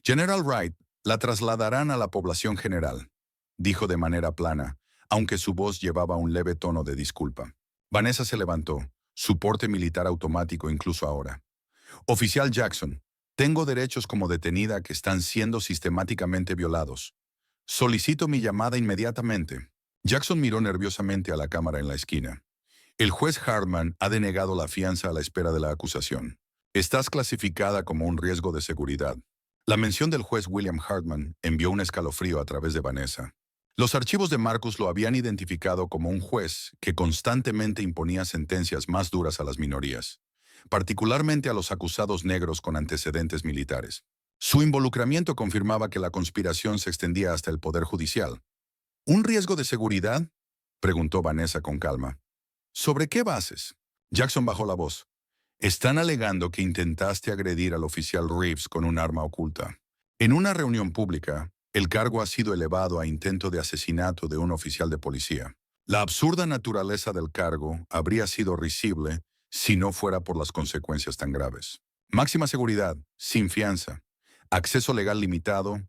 General Wright, la trasladarán a la población general, dijo de manera plana, aunque su voz llevaba un leve tono de disculpa. Vanessa se levantó, su porte militar automático incluso ahora. Oficial Jackson, tengo derechos como detenida que están siendo sistemáticamente violados. Solicito mi llamada inmediatamente. Jackson miró nerviosamente a la cámara en la esquina. El juez Hartman ha denegado la fianza a la espera de la acusación. Estás clasificada como un riesgo de seguridad. La mención del juez William Hartman envió un escalofrío a través de Vanessa. Los archivos de Marcus lo habían identificado como un juez que constantemente imponía sentencias más duras a las minorías, particularmente a los acusados negros con antecedentes militares. Su involucramiento confirmaba que la conspiración se extendía hasta el Poder Judicial. ¿Un riesgo de seguridad?, preguntó Vanessa con calma. ¿Sobre qué bases? Jackson bajó la voz. Están alegando que intentaste agredir al oficial Reeves con un arma oculta. En una reunión pública, el cargo ha sido elevado a intento de asesinato de un oficial de policía. La absurda naturaleza del cargo habría sido risible si no fuera por las consecuencias tan graves. Máxima seguridad, sin fianza, acceso legal limitado,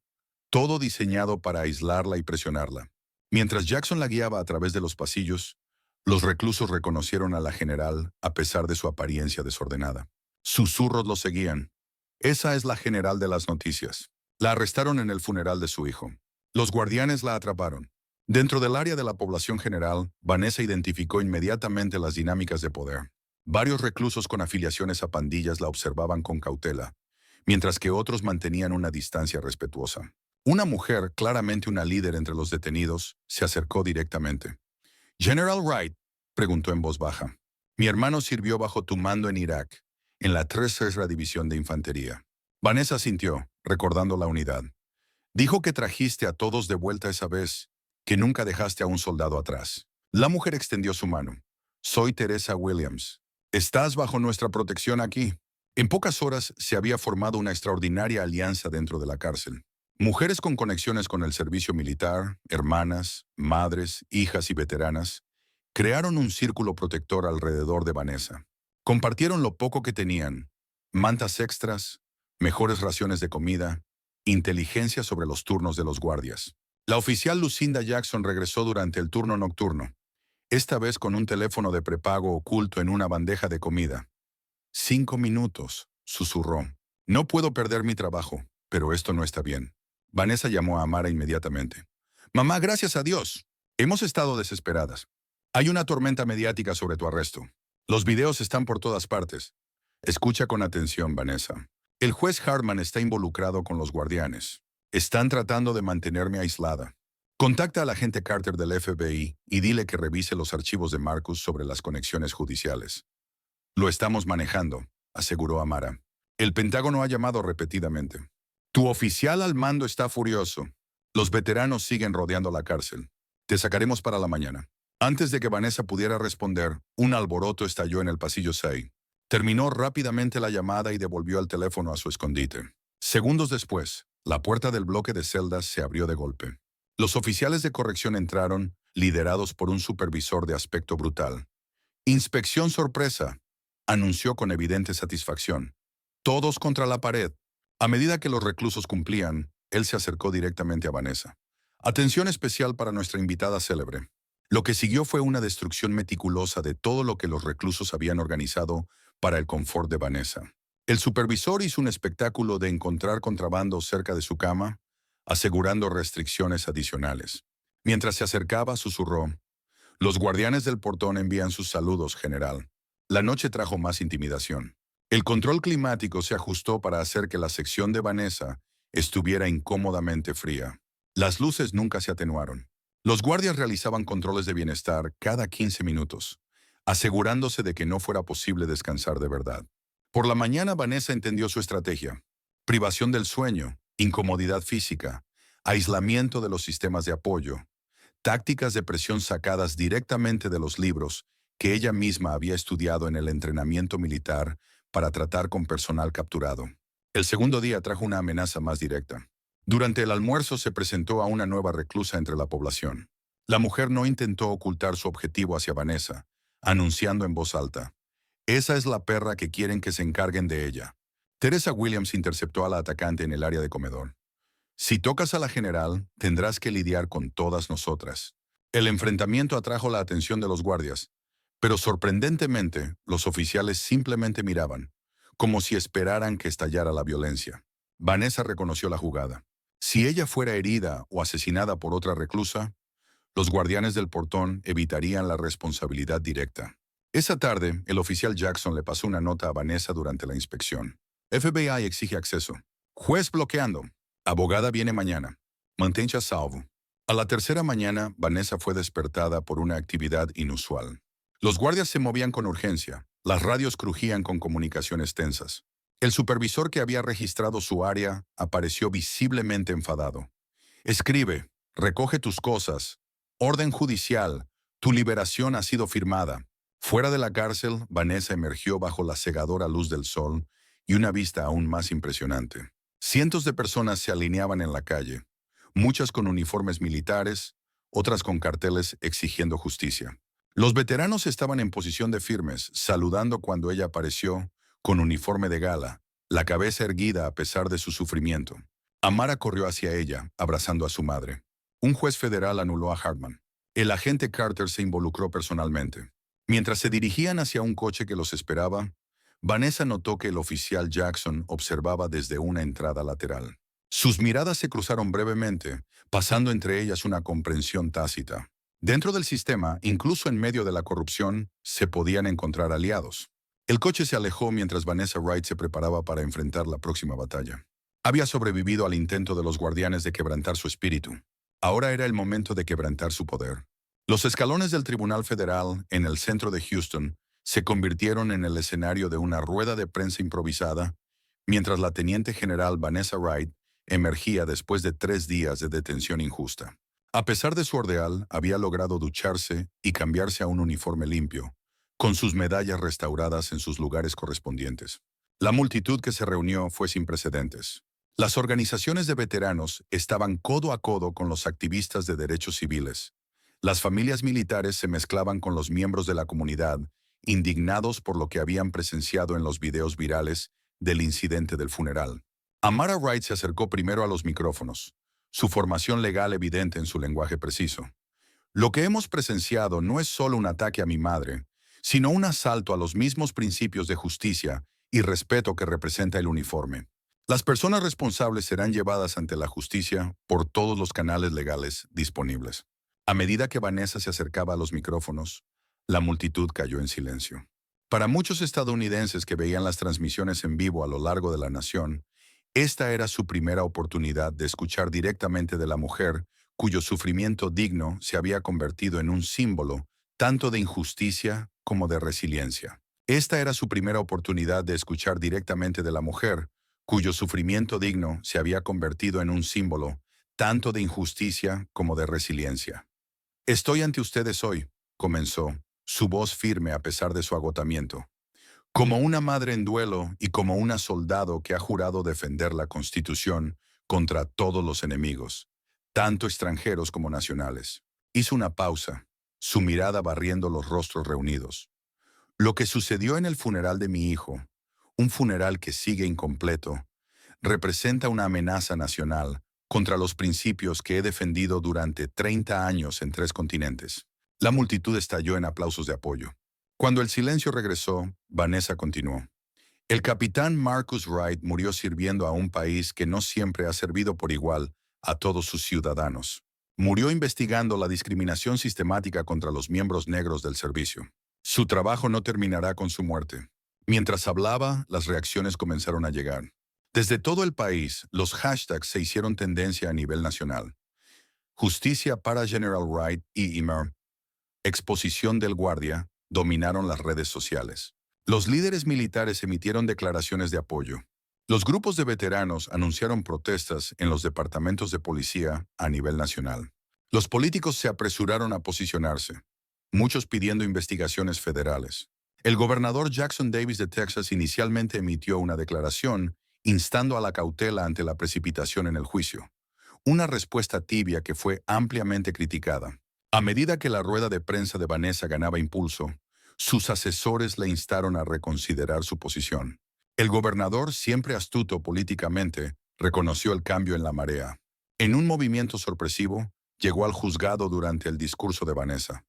todo diseñado para aislarla y presionarla. Mientras Jackson la guiaba a través de los pasillos, los reclusos reconocieron a la general a pesar de su apariencia desordenada. Susurros lo seguían. Esa es la general de las noticias. La arrestaron en el funeral de su hijo. Los guardianes la atraparon. Dentro del área de la población general, Vanessa identificó inmediatamente las dinámicas de poder. Varios reclusos con afiliaciones a pandillas la observaban con cautela, mientras que otros mantenían una distancia respetuosa. Una mujer, claramente una líder entre los detenidos, se acercó directamente. «General Wright», preguntó en voz baja, «mi hermano sirvió bajo tu mando en Irak, en la 3ª División de Infantería». Vanessa sintió, recordando la unidad. «Dijo que trajiste a todos de vuelta esa vez, que nunca dejaste a un soldado atrás». La mujer extendió su mano. «Soy Teresa Williams. Estás bajo nuestra protección aquí». En pocas horas se había formado una extraordinaria alianza dentro de la cárcel. Mujeres con conexiones con el servicio militar, hermanas, madres, hijas y veteranas, crearon un círculo protector alrededor de Vanessa. Compartieron lo poco que tenían: mantas extras, mejores raciones de comida, inteligencia sobre los turnos de los guardias. La oficial Lucinda Jackson regresó durante el turno nocturno, esta vez con un teléfono de prepago oculto en una bandeja de comida. 5 minutos, susurró. No puedo perder mi trabajo, pero esto no está bien. Vanessa llamó a Amara inmediatamente. «Mamá, gracias a Dios. Hemos estado desesperadas. Hay una tormenta mediática sobre tu arresto. Los videos están por todas partes. Escucha con atención, Vanessa. El juez Hartman está involucrado con los guardianes. Están tratando de mantenerme aislada. Contacta al agente Carter del FBI y dile que revise los archivos de Marcus sobre las conexiones judiciales». «Lo estamos manejando», aseguró Amara. «El Pentágono ha llamado repetidamente. Tu oficial al mando está furioso. Los veteranos siguen rodeando la cárcel. Te sacaremos para la mañana». Antes de que Vanessa pudiera responder, un alboroto estalló en el pasillo 6. Terminó rápidamente la llamada y devolvió el teléfono a su escondite. Segundos después, la puerta del bloque de celdas se abrió de golpe. Los oficiales de corrección entraron, liderados por un supervisor de aspecto brutal. «Inspección sorpresa», anunció con evidente satisfacción. Todos contra la pared. A medida que los reclusos cumplían, él se acercó directamente a Vanessa. Atención especial para nuestra invitada célebre. Lo que siguió fue una destrucción meticulosa de todo lo que los reclusos habían organizado para el confort de Vanessa. El supervisor hizo un espectáculo de encontrar contrabando cerca de su cama, asegurando restricciones adicionales. Mientras se acercaba, susurró: los guardianes del portón envían sus saludos, general. La noche trajo más intimidación. El control climático se ajustó para hacer que la sección de Vanessa estuviera incómodamente fría. Las luces nunca se atenuaron. Los guardias realizaban controles de bienestar cada 15 minutos, asegurándose de que no fuera posible descansar de verdad. Por la mañana, Vanessa entendió su estrategia: privación del sueño, incomodidad física, aislamiento de los sistemas de apoyo, tácticas de presión sacadas directamente de los libros que ella misma había estudiado en el entrenamiento militar para tratar con personal capturado. El segundo día trajo una amenaza más directa. Durante el almuerzo se presentó a una nueva reclusa entre la población. La mujer no intentó ocultar su objetivo hacia Vanessa, anunciando en voz alta: esa es la perra que quieren que se encarguen de ella. Teresa Williams interceptó a la atacante en el área de comedor. Si tocas a la general, tendrás que lidiar con todas nosotras. El enfrentamiento atrajo la atención de los guardias, pero sorprendentemente, los oficiales simplemente miraban, como si esperaran que estallara la violencia. Vanessa reconoció la jugada. Si ella fuera herida o asesinada por otra reclusa, los guardianes del portón evitarían la responsabilidad directa. Esa tarde, el oficial Jackson le pasó una nota a Vanessa durante la inspección. FBI exige acceso. Juez bloqueando. Abogada viene mañana. Manténse a salvo. A la tercera mañana, Vanessa fue despertada por una actividad inusual. Los guardias se movían con urgencia. Las radios crujían con comunicaciones tensas. El supervisor que había registrado su área apareció visiblemente enfadado. Escribe: recoge tus cosas. Orden judicial. Tu liberación ha sido firmada. Fuera de la cárcel, Vanessa emergió bajo la cegadora luz del sol y una vista aún más impresionante. Cientos de personas se alineaban en la calle, muchas con uniformes militares, otras con carteles exigiendo justicia. Los veteranos estaban en posición de firmes, saludando cuando ella apareció, con uniforme de gala, la cabeza erguida a pesar de su sufrimiento. Amara corrió hacia ella, abrazando a su madre. Un juez federal anuló a Hartman. El agente Carter se involucró personalmente. Mientras se dirigían hacia un coche que los esperaba, Vanessa notó que el oficial Jackson observaba desde una entrada lateral. Sus miradas se cruzaron brevemente, pasando entre ellas una comprensión tácita. Dentro del sistema, incluso en medio de la corrupción, se podían encontrar aliados. El coche se alejó mientras Vanessa Wright se preparaba para enfrentar la próxima batalla. Había sobrevivido al intento de los guardianes de quebrantar su espíritu. Ahora era el momento de quebrantar su poder. Los escalones del Tribunal Federal, en el centro de Houston, se convirtieron en el escenario de una rueda de prensa improvisada, mientras la teniente general Vanessa Wright emergía después de 3 días de detención injusta. A pesar de su ordeal, había logrado ducharse y cambiarse a un uniforme limpio, con sus medallas restauradas en sus lugares correspondientes. La multitud que se reunió fue sin precedentes. Las organizaciones de veteranos estaban codo a codo con los activistas de derechos civiles. Las familias militares se mezclaban con los miembros de la comunidad, indignados por lo que habían presenciado en los videos virales del incidente del funeral. Amara Wright se acercó primero a los micrófonos, su formación legal evidente en su lenguaje preciso. Lo que hemos presenciado no es solo un ataque a mi madre, sino un asalto a los mismos principios de justicia y respeto que representa el uniforme. Las personas responsables serán llevadas ante la justicia por todos los canales legales disponibles. A medida que Vanessa se acercaba a los micrófonos, la multitud cayó en silencio. Para muchos estadounidenses que veían las transmisiones en vivo a lo largo de la nación, esta era su primera oportunidad de escuchar directamente de la mujer cuyo sufrimiento digno se había convertido en un símbolo tanto de injusticia como de resiliencia. Esta era su primera oportunidad de escuchar directamente de la mujer cuyo sufrimiento digno se había convertido en un símbolo tanto de injusticia como de resiliencia. Estoy ante ustedes hoy, comenzó, su voz firme a pesar de su agotamiento, como una madre en duelo y como una soldado que ha jurado defender la Constitución contra todos los enemigos, tanto extranjeros como nacionales. Hizo una pausa, su mirada barriendo los rostros reunidos. Lo que sucedió en el funeral de mi hijo, un funeral que sigue incompleto, representa una amenaza nacional contra los principios que he defendido durante 30 años en 3 continentes. La multitud estalló en aplausos de apoyo. Cuando el silencio regresó, Vanessa continuó. El capitán Marcus Wright murió sirviendo a un país que no siempre ha servido por igual a todos sus ciudadanos. Murió investigando la discriminación sistemática contra los miembros negros del servicio. Su trabajo no terminará con su muerte. Mientras hablaba, las reacciones comenzaron a llegar. Desde todo el país, los hashtags se hicieron tendencia a nivel nacional. Justicia para General Wright y Imer, exposición del guardia, dominaron las redes sociales. Los líderes militares emitieron declaraciones de apoyo. Los grupos de veteranos anunciaron protestas en los departamentos de policía a nivel nacional. Los políticos se apresuraron a posicionarse, muchos pidiendo investigaciones federales. El gobernador Jackson Davis de Texas inicialmente emitió una declaración instando a la cautela ante la precipitación en el juicio, una respuesta tibia que fue ampliamente criticada. A medida que la rueda de prensa de Vanessa ganaba impulso, sus asesores le instaron a reconsiderar su posición. El gobernador, siempre astuto políticamente, reconoció el cambio en la marea. En un movimiento sorpresivo, llegó al juzgado durante el discurso de Vanessa.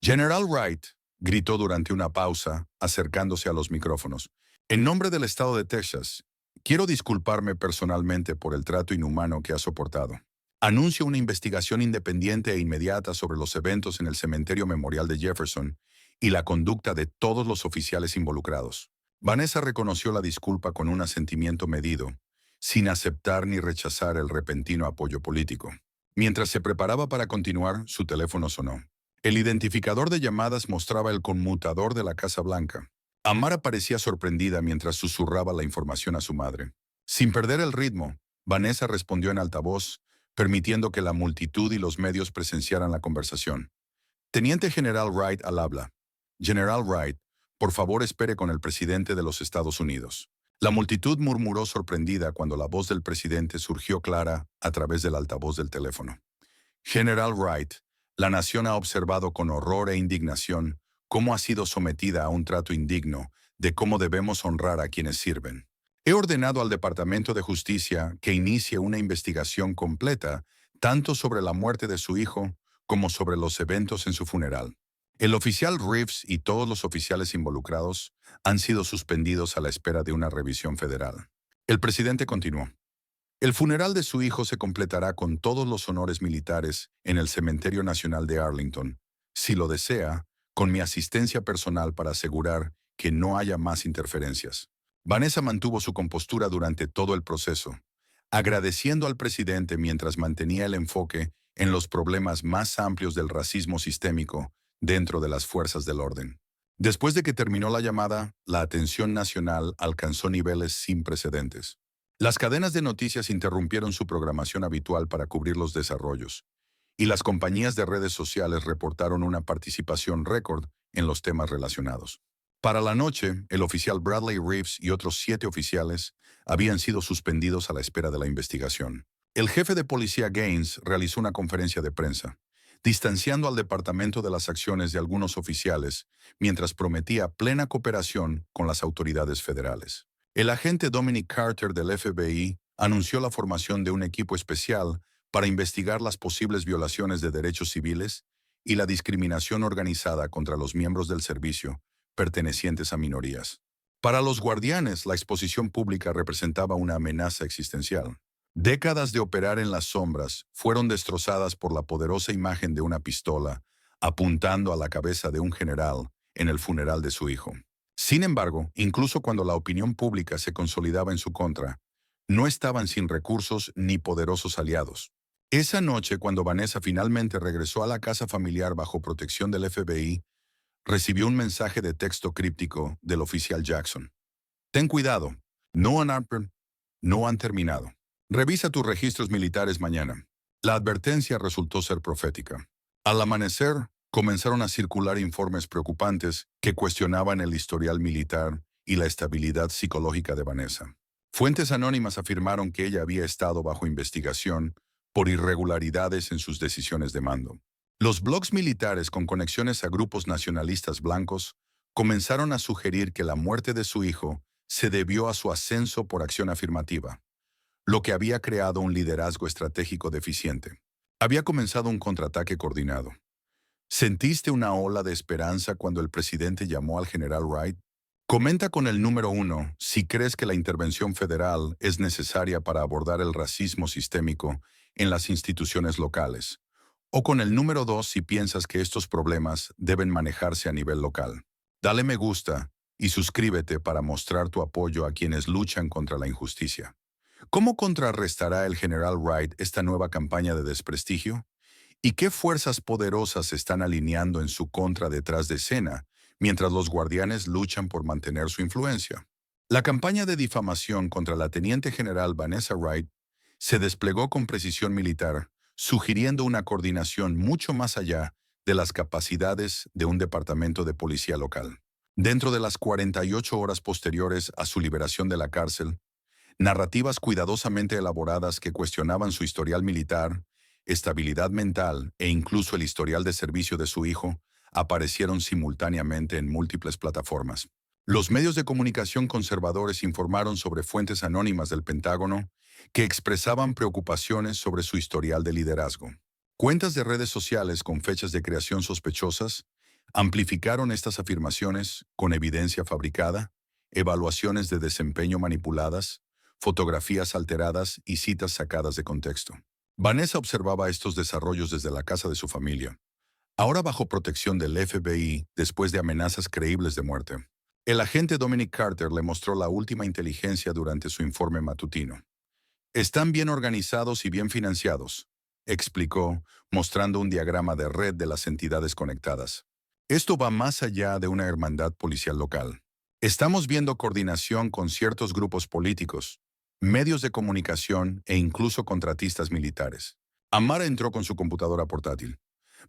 General Wright, gritó durante una pausa, acercándose a los micrófonos. En nombre del estado de Texas, quiero disculparme personalmente por el trato inhumano que ha soportado. Anuncio una investigación independiente e inmediata sobre los eventos en el cementerio memorial de Jefferson y la conducta de todos los oficiales involucrados. Vanessa reconoció la disculpa con un asentimiento medido, sin aceptar ni rechazar el repentino apoyo político. Mientras se preparaba para continuar, su teléfono sonó. El identificador de llamadas mostraba el conmutador de la Casa Blanca. Amara parecía sorprendida mientras susurraba la información a su madre. Sin perder el ritmo, Vanessa respondió en altavoz, permitiendo que la multitud y los medios presenciaran la conversación. Teniente General Wright al habla. General Wright, por favor espere con el presidente de los Estados Unidos. La multitud murmuró sorprendida cuando la voz del presidente surgió clara a través del altavoz del teléfono. General Wright, la nación ha observado con horror e indignación cómo ha sido sometida a un trato indigno de cómo debemos honrar a quienes sirven. He ordenado al Departamento de Justicia que inicie una investigación completa tanto sobre la muerte de su hijo como sobre los eventos en su funeral. El oficial Reeves y todos los oficiales involucrados han sido suspendidos a la espera de una revisión federal. El presidente continuó. El funeral de su hijo se completará con todos los honores militares en el Cementerio Nacional de Arlington, si lo desea, con mi asistencia personal para asegurar que no haya más interferencias. Vanessa mantuvo su compostura durante todo el proceso, agradeciendo al presidente mientras mantenía el enfoque en los problemas más amplios del racismo sistémico dentro de las fuerzas del orden. Después de que terminó la llamada, la atención nacional alcanzó niveles sin precedentes. Las cadenas de noticias interrumpieron su programación habitual para cubrir los desarrollos, y las compañías de redes sociales reportaron una participación récord en los temas relacionados. Para la noche, el oficial Bradley Reeves y otros 7 oficiales habían sido suspendidos a la espera de la investigación. El jefe de policía Gaines realizó una conferencia de prensa, distanciando al departamento de las acciones de algunos oficiales, mientras prometía plena cooperación con las autoridades federales. El agente Dominic Carter del FBI anunció la formación de un equipo especial para investigar las posibles violaciones de derechos civiles y la discriminación organizada contra los miembros del servicio pertenecientes a minorías. Para los guardianes, la exposición pública representaba una amenaza existencial. Décadas de operar en las sombras fueron destrozadas por la poderosa imagen de una pistola apuntando a la cabeza de un general en el funeral de su hijo. Sin embargo, incluso cuando la opinión pública se consolidaba en su contra, no estaban sin recursos ni poderosos aliados. Esa noche, cuando Vanessa finalmente regresó a la casa familiar bajo protección del FBI, recibió un mensaje de texto críptico del oficial Jackson. Ten cuidado, no han terminado. Revisa tus registros militares mañana. La advertencia resultó ser profética. Al amanecer, comenzaron a circular informes preocupantes que cuestionaban el historial militar y la estabilidad psicológica de Vanessa. Fuentes anónimas afirmaron que ella había estado bajo investigación por irregularidades en sus decisiones de mando. Los blogs militares con conexiones a grupos nacionalistas blancos comenzaron a sugerir que la muerte de su hijo se debió a su ascenso por acción afirmativa, lo que había creado un liderazgo estratégico deficiente. Había comenzado un contraataque coordinado. ¿Sentiste una ola de esperanza cuando el presidente llamó al general Wright? Comenta con el número 1 si crees que la intervención federal es necesaria para abordar el racismo sistémico en las instituciones locales, o con el número 2 si piensas que estos problemas deben manejarse a nivel local. Dale me gusta y suscríbete para mostrar tu apoyo a quienes luchan contra la injusticia. ¿Cómo contrarrestará el general Wright esta nueva campaña de desprestigio? ¿Y qué fuerzas poderosas se están alineando en su contra detrás de escena, mientras los guardianes luchan por mantener su influencia? La campaña de difamación contra la teniente general Vanessa Wright se desplegó con precisión militar, sugiriendo una coordinación mucho más allá de las capacidades de un departamento de policía local. Dentro de las 48 horas posteriores a su liberación de la cárcel, narrativas cuidadosamente elaboradas que cuestionaban su historial militar, estabilidad mental e incluso el historial de servicio de su hijo aparecieron simultáneamente en múltiples plataformas. Los medios de comunicación conservadores informaron sobre fuentes anónimas del Pentágono que expresaban preocupaciones sobre su historial de liderazgo. Cuentas de redes sociales con fechas de creación sospechosas amplificaron estas afirmaciones con evidencia fabricada, evaluaciones de desempeño manipuladas, fotografías alteradas y citas sacadas de contexto. Vanessa observaba estos desarrollos desde la casa de su familia, ahora bajo protección del FBI después de amenazas creíbles de muerte. El agente Dominic Carter le mostró la última inteligencia durante su informe matutino. Están bien organizados y bien financiados, explicó, mostrando un diagrama de red de las entidades conectadas. Esto va más allá de una hermandad policial local. Estamos viendo coordinación con ciertos grupos políticos, medios de comunicación e incluso contratistas militares. Amara entró con su computadora portátil.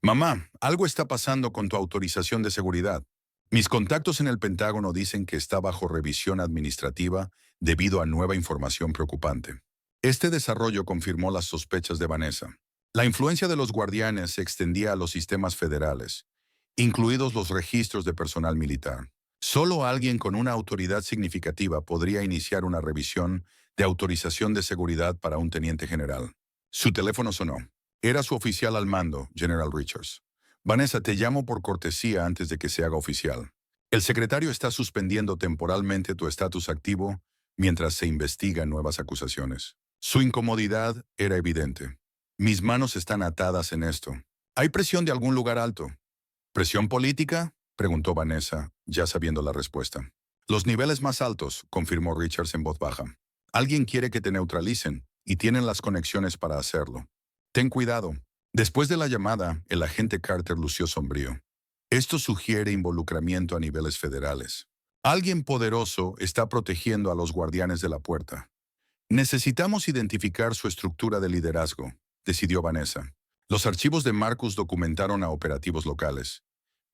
Mamá, algo está pasando con tu autorización de seguridad. Mis contactos en el Pentágono dicen que está bajo revisión administrativa debido a nueva información preocupante. Este desarrollo confirmó las sospechas de Vanessa. La influencia de los guardianes se extendía a los sistemas federales, incluidos los registros de personal militar. Solo alguien con una autoridad significativa podría iniciar una revisión de autorización de seguridad para un teniente general. Su teléfono sonó. Era su oficial al mando, General Richards. Vanessa, te llamo por cortesía antes de que se haga oficial. El secretario está suspendiendo temporalmente tu estatus activo mientras se investigan nuevas acusaciones. Su incomodidad era evidente. Mis manos están atadas en esto. ¿Hay presión de algún lugar alto? ¿Presión política?, preguntó Vanessa, ya sabiendo la respuesta. Los niveles más altos, confirmó Richards en voz baja. Alguien quiere que te neutralicen, y tienen las conexiones para hacerlo. Ten cuidado. Después de la llamada, el agente Carter lució sombrío. Esto sugiere involucramiento a niveles federales. Alguien poderoso está protegiendo a los guardianes de la puerta. Necesitamos identificar su estructura de liderazgo, decidió Vanessa. Los archivos de Marcus documentaron a operativos locales,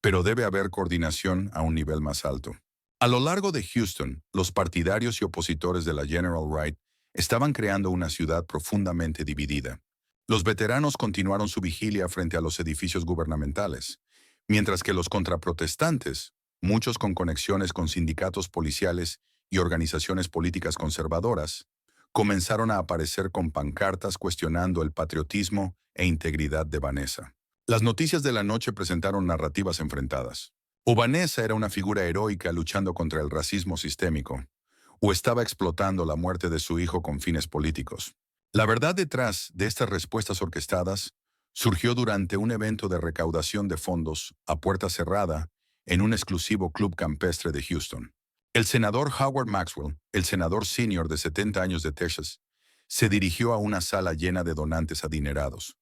pero debe haber coordinación a un nivel más alto. A lo largo de Houston, los partidarios y opositores de la General Wright estaban creando una ciudad profundamente dividida. Los veteranos continuaron su vigilia frente a los edificios gubernamentales, mientras que los contraprotestantes, muchos con conexiones con sindicatos policiales y organizaciones políticas conservadoras, comenzaron a aparecer con pancartas cuestionando el patriotismo e integridad de Vanessa. Las noticias de la noche presentaron narrativas enfrentadas. O Vanessa era una figura heroica luchando contra el racismo sistémico, o estaba explotando la muerte de su hijo con fines políticos. La verdad detrás de estas respuestas orquestadas surgió durante un evento de recaudación de fondos a puerta cerrada en un exclusivo club campestre de Houston. El senador Howard Maxwell, el senador senior de 70 años de Texas, se dirigió a una sala llena de donantes adinerados.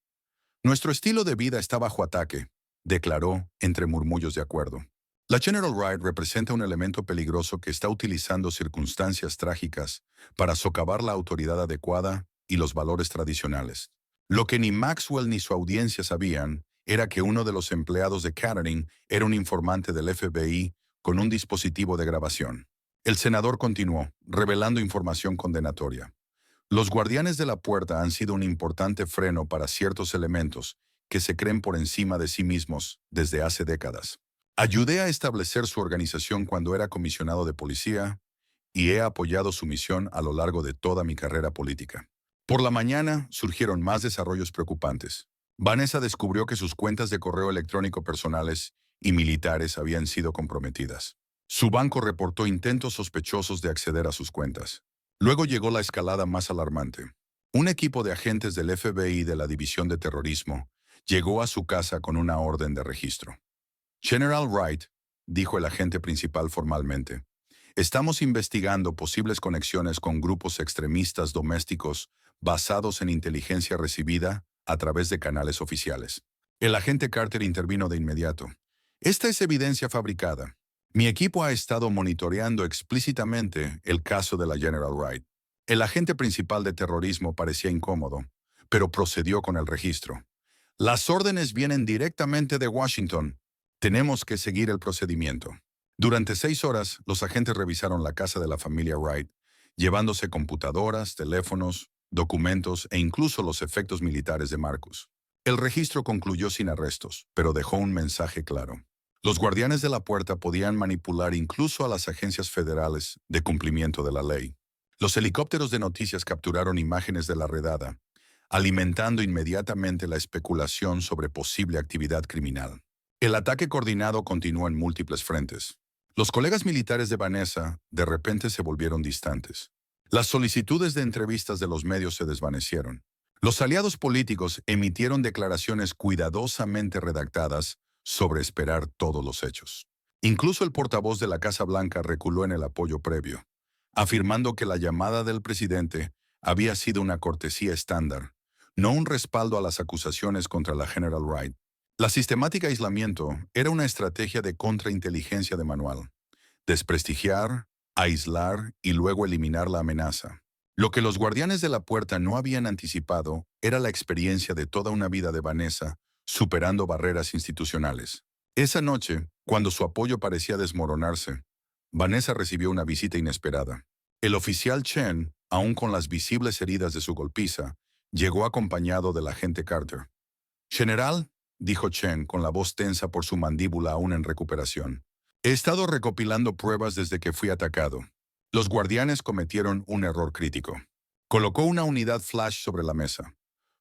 Nuestro estilo de vida está bajo ataque, declaró entre murmullos de acuerdo. La General Wright representa un elemento peligroso que está utilizando circunstancias trágicas para socavar la autoridad adecuada y los valores tradicionales. Lo que ni Maxwell ni su audiencia sabían era que uno de los empleados de Catering era un informante del FBI con un dispositivo de grabación. El senador continuó, revelando información condenatoria. Los guardianes de la puerta han sido un importante freno para ciertos elementos que se creen por encima de sí mismos desde hace décadas. Ayudé a establecer su organización cuando era comisionado de policía y he apoyado su misión a lo largo de toda mi carrera política. Por la mañana surgieron más desarrollos preocupantes. Vanessa descubrió que sus cuentas de correo electrónico personales y militares habían sido comprometidas. Su banco reportó intentos sospechosos de acceder a sus cuentas. Luego llegó la escalada más alarmante. Un equipo de agentes del FBI de la División de Terrorismo llegó a su casa con una orden de registro. General Wright, dijo el agente principal formalmente, estamos investigando posibles conexiones con grupos extremistas domésticos basados en inteligencia recibida a través de canales oficiales. El agente Carter intervino de inmediato. Esta es evidencia fabricada. Mi equipo ha estado monitoreando explícitamente el caso de la General Wright. El agente principal de terrorismo parecía incómodo, pero procedió con el registro. Las órdenes vienen directamente de Washington. Tenemos que seguir el procedimiento. Durante 6 horas, los agentes revisaron la casa de la familia Wright, llevándose computadoras, teléfonos, documentos e incluso los efectos militares de Marcus. El registro concluyó sin arrestos, pero dejó un mensaje claro. Los guardianes de la puerta podían manipular incluso a las agencias federales de cumplimiento de la ley. Los helicópteros de noticias capturaron imágenes de la redada, alimentando inmediatamente la especulación sobre posible actividad criminal. El ataque coordinado continuó en múltiples frentes. Los colegas militares de Vanessa de repente se volvieron distantes. Las solicitudes de entrevistas de los medios se desvanecieron. Los aliados políticos emitieron declaraciones cuidadosamente redactadas sobre esperar todos los hechos. Incluso el portavoz de la Casa Blanca reculó en el apoyo previo, afirmando que la llamada del presidente había sido una cortesía estándar, no un respaldo a las acusaciones contra la General Wright. La sistemática aislamiento era una estrategia de contrainteligencia de manual. Desprestigiar, aislar y luego eliminar la amenaza. Lo que los guardianes de la puerta no habían anticipado era la experiencia de toda una vida de Vanessa superando barreras institucionales. Esa noche, cuando su apoyo parecía desmoronarse, Vanessa recibió una visita inesperada. El oficial Chen, aún con las visibles heridas de su golpiza, llegó acompañado del agente Carter. «General», dijo Chen con la voz tensa por su mandíbula aún en recuperación, «he estado recopilando pruebas desde que fui atacado. Los guardianes cometieron un error crítico. Colocó una unidad flash sobre la mesa.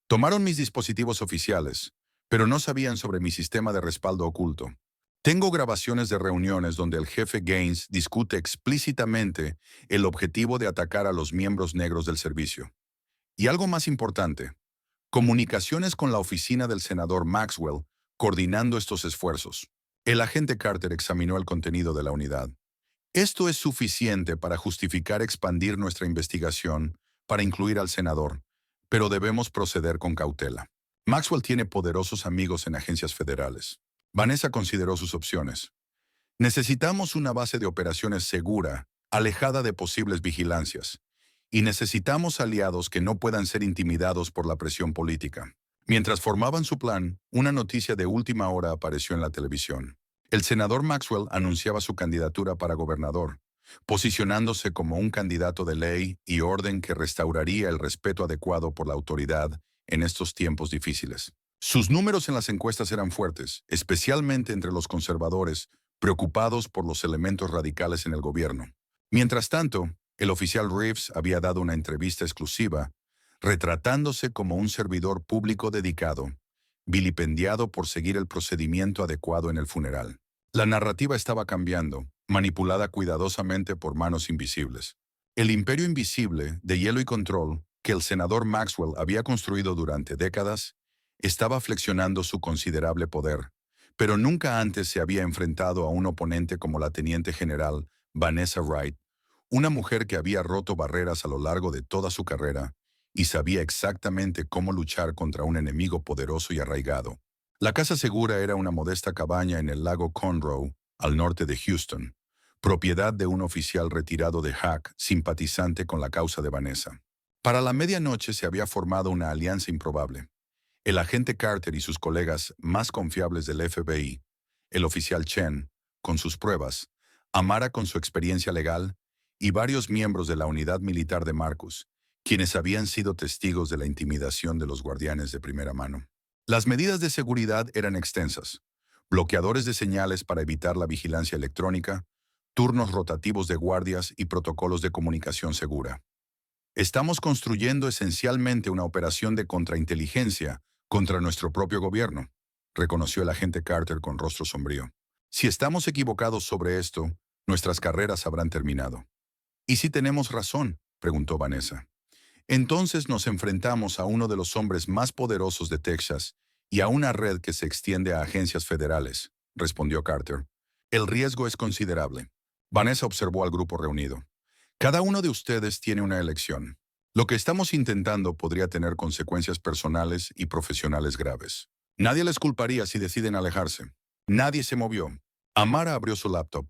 Tomaron mis dispositivos oficiales, pero no sabían sobre mi sistema de respaldo oculto. Tengo grabaciones de reuniones donde el jefe Gaines discute explícitamente el objetivo de atacar a los miembros negros del servicio. Y algo más importante, comunicaciones con la oficina del senador Maxwell coordinando estos esfuerzos». El agente Carter examinó el contenido de la unidad. «Esto es suficiente para justificar expandir nuestra investigación para incluir al senador, pero debemos proceder con cautela. Maxwell tiene poderosos amigos en agencias federales». Vanessa consideró sus opciones. «Necesitamos una base de operaciones segura, alejada de posibles vigilancias, y necesitamos aliados que no puedan ser intimidados por la presión política». Mientras formaban su plan, una noticia de última hora apareció en la televisión. El senador Maxwell anunciaba su candidatura para gobernador, posicionándose como un candidato de ley y orden que restauraría el respeto adecuado por la autoridad en estos tiempos difíciles. Sus números en las encuestas eran fuertes, especialmente entre los conservadores, preocupados por los elementos radicales en el gobierno. Mientras tanto, el oficial Reeves había dado una entrevista exclusiva, retratándose como un servidor público dedicado, vilipendiado por seguir el procedimiento adecuado en el funeral. La narrativa estaba cambiando, manipulada cuidadosamente por manos invisibles. El imperio invisible de hielo y control que el senador Maxwell había construido durante décadas estaba flexionando su considerable poder, pero nunca antes se había enfrentado a un oponente como la teniente general Vanessa Wright, una mujer que había roto barreras a lo largo de toda su carrera y sabía exactamente cómo luchar contra un enemigo poderoso y arraigado. La casa segura era una modesta cabaña en el lago Conroe, al norte de Houston, propiedad de un oficial retirado de Hack, simpatizante con la causa de Vanessa. Para la medianoche se había formado una alianza improbable. El agente Carter y sus colegas más confiables del FBI, el oficial Chen, con sus pruebas, Amara con su experiencia legal, y varios miembros de la unidad militar de Marcus, quienes habían sido testigos de la intimidación de los guardianes de primera mano. Las medidas de seguridad eran extensas. bloqueadores de señales para evitar la vigilancia electrónica, turnos rotativos de guardias y protocolos de comunicación segura. Estamos construyendo esencialmente una operación de contrainteligencia contra nuestro propio gobierno, reconoció el agente Carter con rostro sombrío. Si estamos equivocados sobre esto, nuestras carreras habrán terminado. ¿Y si tenemos razón?, preguntó Vanessa. Entonces nos enfrentamos a uno de los hombres más poderosos de Texas y a una red que se extiende a agencias federales, respondió Carter. El riesgo es considerable. Vanessa observó al grupo reunido. Cada uno de ustedes tiene una elección. Lo que estamos intentando podría tener consecuencias personales y profesionales graves. Nadie les culparía si deciden alejarse. Nadie se movió. Amara abrió su laptop.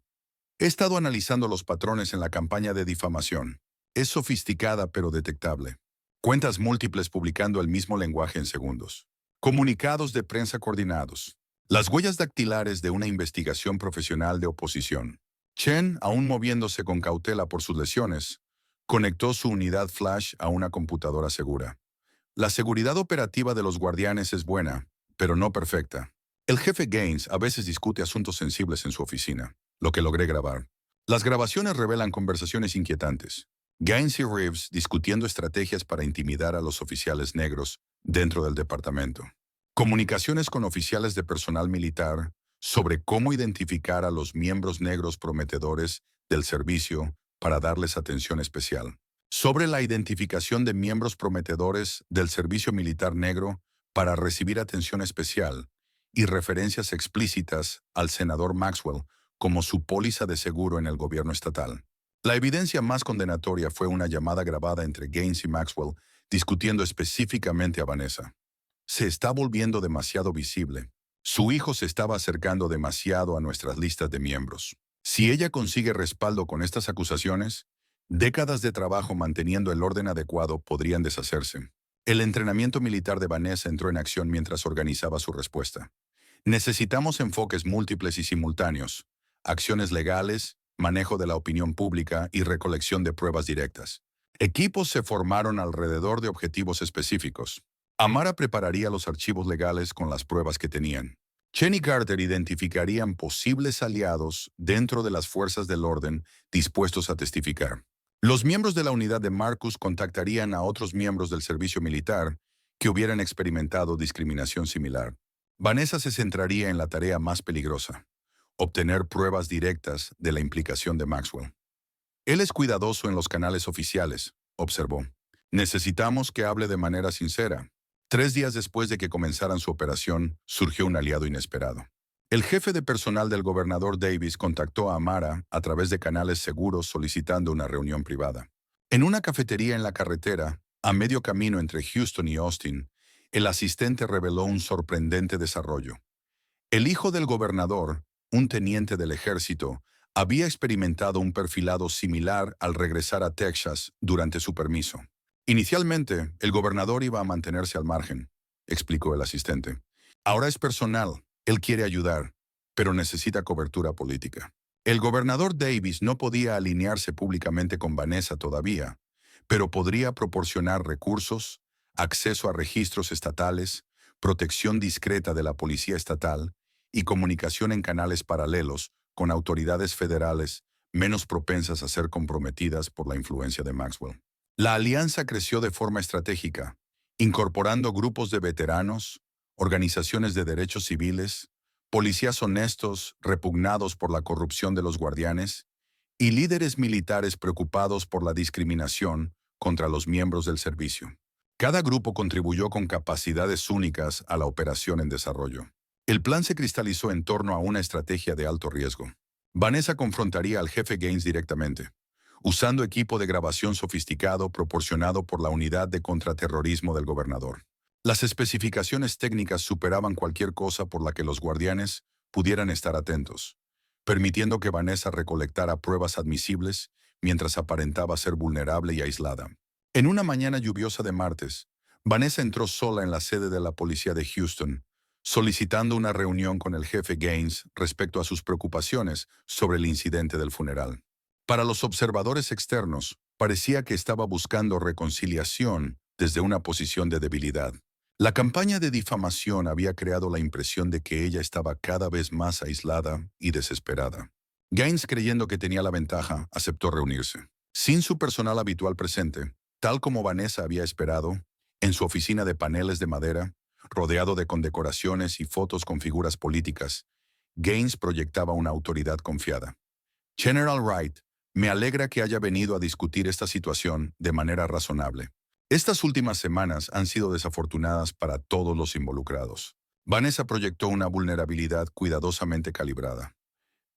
He estado analizando los patrones en la campaña de difamación. Es sofisticada pero detectable. Cuentas múltiples publicando el mismo lenguaje en segundos. Comunicados de prensa coordinados. Las huellas dactilares de una investigación profesional de oposición. Chen, aún moviéndose con cautela por sus lesiones, conectó su unidad flash a una computadora segura. La seguridad operativa de los guardianes es buena, pero no perfecta. El jefe Gaines a veces discute asuntos sensibles en su oficina, lo que logré grabar. Las grabaciones revelan conversaciones inquietantes. Gaines y Reeves discutiendo estrategias para intimidar a los oficiales negros dentro del departamento. Comunicaciones con oficiales de personal militar sobre cómo identificar a los miembros negros prometedores del servicio para darles atención especial. Sobre la identificación de miembros prometedores del servicio militar negro para recibir atención especial y referencias explícitas al senador Maxwell como su póliza de seguro en el gobierno estatal. La evidencia más condenatoria fue una llamada grabada entre Gaines y Maxwell discutiendo específicamente a Vanessa. Se está volviendo demasiado visible. Su hijo se estaba acercando demasiado a nuestras listas de miembros. Si ella consigue respaldo con estas acusaciones, décadas de trabajo manteniendo el orden adecuado podrían deshacerse. El entrenamiento militar de Vanessa entró en acción mientras organizaba su respuesta. Necesitamos enfoques múltiples y simultáneos, acciones legales, manejo de la opinión pública y recolección de pruebas directas. Equipos se formaron alrededor de objetivos específicos. Amara prepararía los archivos legales con las pruebas que tenían. Chen y Carter identificarían posibles aliados dentro de las fuerzas del orden dispuestos a testificar. Los miembros de la unidad de Marcus contactarían a otros miembros del servicio militar que hubieran experimentado discriminación similar. Vanessa se centraría en la tarea más peligrosa: obtener pruebas directas de la implicación de Maxwell. Él es cuidadoso en los canales oficiales, observó. Necesitamos que hable de manera sincera. 3 días después de que comenzaran su operación, surgió un aliado inesperado. El jefe de personal del gobernador Davis contactó a Amara a través de canales seguros solicitando una reunión privada. En una cafetería en la carretera, a medio camino entre Houston y Austin, el asistente reveló un sorprendente desarrollo. El hijo del gobernador, un teniente del ejército, había experimentado un perfilado similar al regresar a Texas durante su permiso. Inicialmente, el gobernador iba a mantenerse al margen, explicó el asistente. Ahora es personal, él quiere ayudar, pero necesita cobertura política. El gobernador Davis no podía alinearse públicamente con Vanessa todavía, pero podría proporcionar recursos, acceso a registros estatales, protección discreta de la policía estatal y comunicación en canales paralelos con autoridades federales menos propensas a ser comprometidas por la influencia de Maxwell. La alianza creció de forma estratégica, incorporando grupos de veteranos, organizaciones de derechos civiles, policías honestos repugnados por la corrupción de los guardianes y líderes militares preocupados por la discriminación contra los miembros del servicio. Cada grupo contribuyó con capacidades únicas a la operación en desarrollo. El plan se cristalizó en torno a una estrategia de alto riesgo. Vanessa confrontaría al jefe Gaines directamente, usando equipo de grabación sofisticado proporcionado por la unidad de contraterrorismo del gobernador. Las especificaciones técnicas superaban cualquier cosa por la que los guardianes pudieran estar atentos, permitiendo que Vanessa recolectara pruebas admisibles mientras aparentaba ser vulnerable y aislada. En una mañana lluviosa de martes, Vanessa entró sola en la sede de la policía de Houston, solicitando una reunión con el jefe Gaines respecto a sus preocupaciones sobre el incidente del funeral. Para los observadores externos, parecía que estaba buscando reconciliación desde una posición de debilidad. La campaña de difamación había creado la impresión de que ella estaba cada vez más aislada y desesperada. Gaines, creyendo que tenía la ventaja, aceptó reunirse. Sin su personal habitual presente, tal como Vanessa había esperado, en su oficina de paneles de madera, rodeado de condecoraciones y fotos con figuras políticas, Gaines proyectaba una autoridad confiada. General Wright, me alegra que haya venido a discutir esta situación de manera razonable. Estas últimas semanas han sido desafortunadas para todos los involucrados. Vanessa proyectó una vulnerabilidad cuidadosamente calibrada.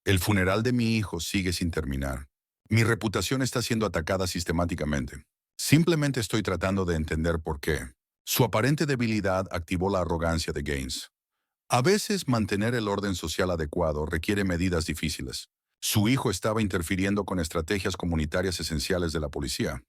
El funeral de mi hijo sigue sin terminar. Mi reputación está siendo atacada sistemáticamente. Simplemente estoy tratando de entender por qué. Su aparente debilidad activó la arrogancia de Gaines. A veces mantener el orden social adecuado requiere medidas difíciles. Su hijo estaba interfiriendo con estrategias comunitarias esenciales de la policía.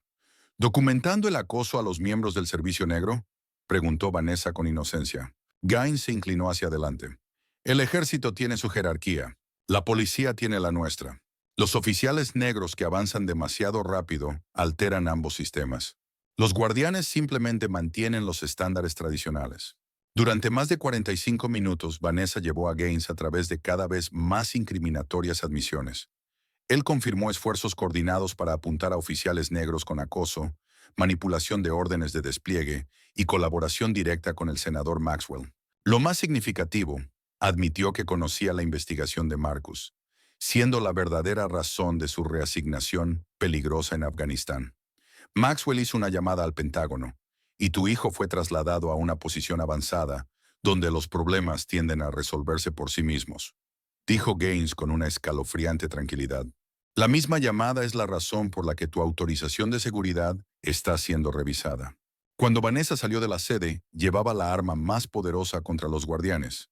¿Documentando el acoso a los miembros del Servicio Negro?, preguntó Vanessa con inocencia. Gaines se inclinó hacia adelante. El ejército tiene su jerarquía. La policía tiene la nuestra. Los oficiales negros que avanzan demasiado rápido alteran ambos sistemas. Los guardianes simplemente mantienen los estándares tradicionales. Durante más de 45 minutos, Vanessa llevó a Gaines a través de cada vez más incriminatorias admisiones. Él confirmó esfuerzos coordinados para apuntar a oficiales negros con acoso, manipulación de órdenes de despliegue y colaboración directa con el senador Maxwell. Lo más significativo, admitió que conocía la investigación de Marcus, siendo la verdadera razón de su reasignación peligrosa en Afganistán. Maxwell hizo una llamada al Pentágono, y tu hijo fue trasladado a una posición avanzada, donde los problemas tienden a resolverse por sí mismos, dijo Gaines con una escalofriante tranquilidad. La misma llamada es la razón por la que tu autorización de seguridad está siendo revisada. Cuando Vanessa salió de la sede, llevaba la arma más poderosa contra los guardianes.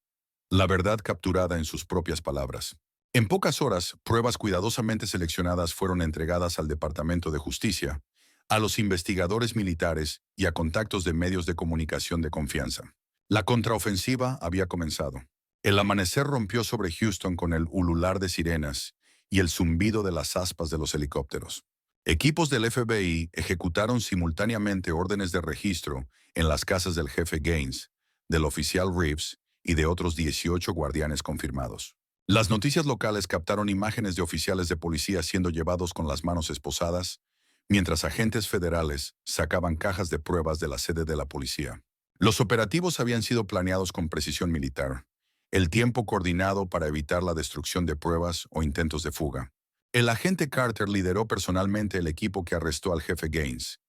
La verdad capturada en sus propias palabras. En pocas horas, pruebas cuidadosamente seleccionadas fueron entregadas al Departamento de Justicia, a los investigadores militares y a contactos de medios de comunicación de confianza. La contraofensiva había comenzado. El amanecer rompió sobre Houston con el ulular de sirenas y el zumbido de las aspas de los helicópteros. Equipos del FBI ejecutaron simultáneamente órdenes de registro en las casas del jefe Gaines, del oficial Reeves y de otros 18 guardianes confirmados. Las noticias locales captaron imágenes de oficiales de policía siendo llevados con las manos esposadas, mientras agentes federales sacaban cajas de pruebas de la sede de la policía. Los operativos habían sido planeados con precisión militar, el tiempo coordinado para evitar la destrucción de pruebas o intentos de fuga. El agente Carter lideró personalmente el equipo que arrestó al jefe Gaines,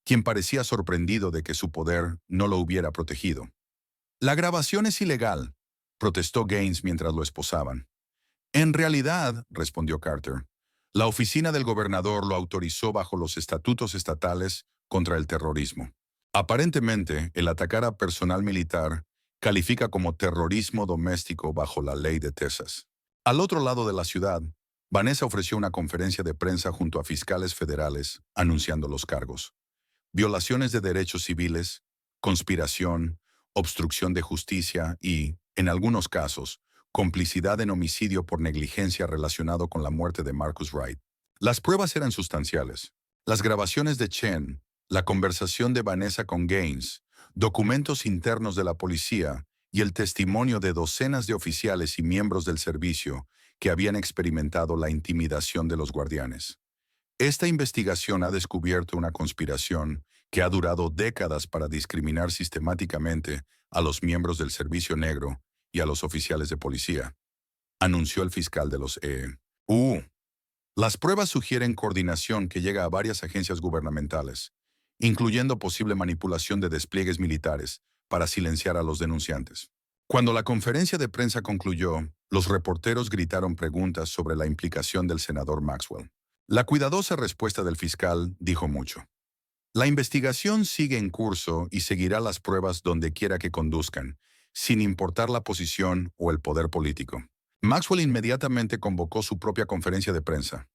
quien parecía sorprendido de que su poder no lo hubiera protegido. La grabación es ilegal, protestó Gaines mientras lo esposaban. En realidad, respondió Carter, la oficina del gobernador lo autorizó bajo los estatutos estatales contra el terrorismo. Aparentemente, el atacar a personal militar califica como terrorismo doméstico bajo la ley de Texas. Al otro lado de la ciudad, Vanessa ofreció una conferencia de prensa junto a fiscales federales, anunciando los cargos. Violaciones de derechos civiles, conspiración, obstrucción de justicia y, en algunos casos, complicidad en homicidio por negligencia relacionado con la muerte de Marcus Wright. Las pruebas eran sustanciales. Las grabaciones de Chen, la conversación de Vanessa con Gaines, documentos internos de la policía y el testimonio de docenas de oficiales y miembros del servicio que habían experimentado la intimidación de los guardianes. Esta investigación ha descubierto una conspiración que ha durado décadas para discriminar sistemáticamente a los miembros del Servicio Negro y a los oficiales de policía, anunció el fiscal de los EU. Las pruebas sugieren coordinación que llega a varias agencias gubernamentales, incluyendo posible manipulación de despliegues militares para silenciar a los denunciantes. Cuando la conferencia de prensa concluyó, los reporteros gritaron preguntas sobre la implicación del senador Maxwell. La cuidadosa respuesta del fiscal dijo mucho. La investigación sigue en curso y seguirá las pruebas donde quiera que conduzcan, sin importar la posición o el poder político. Maxwell inmediatamente convocó su propia conferencia de prensa,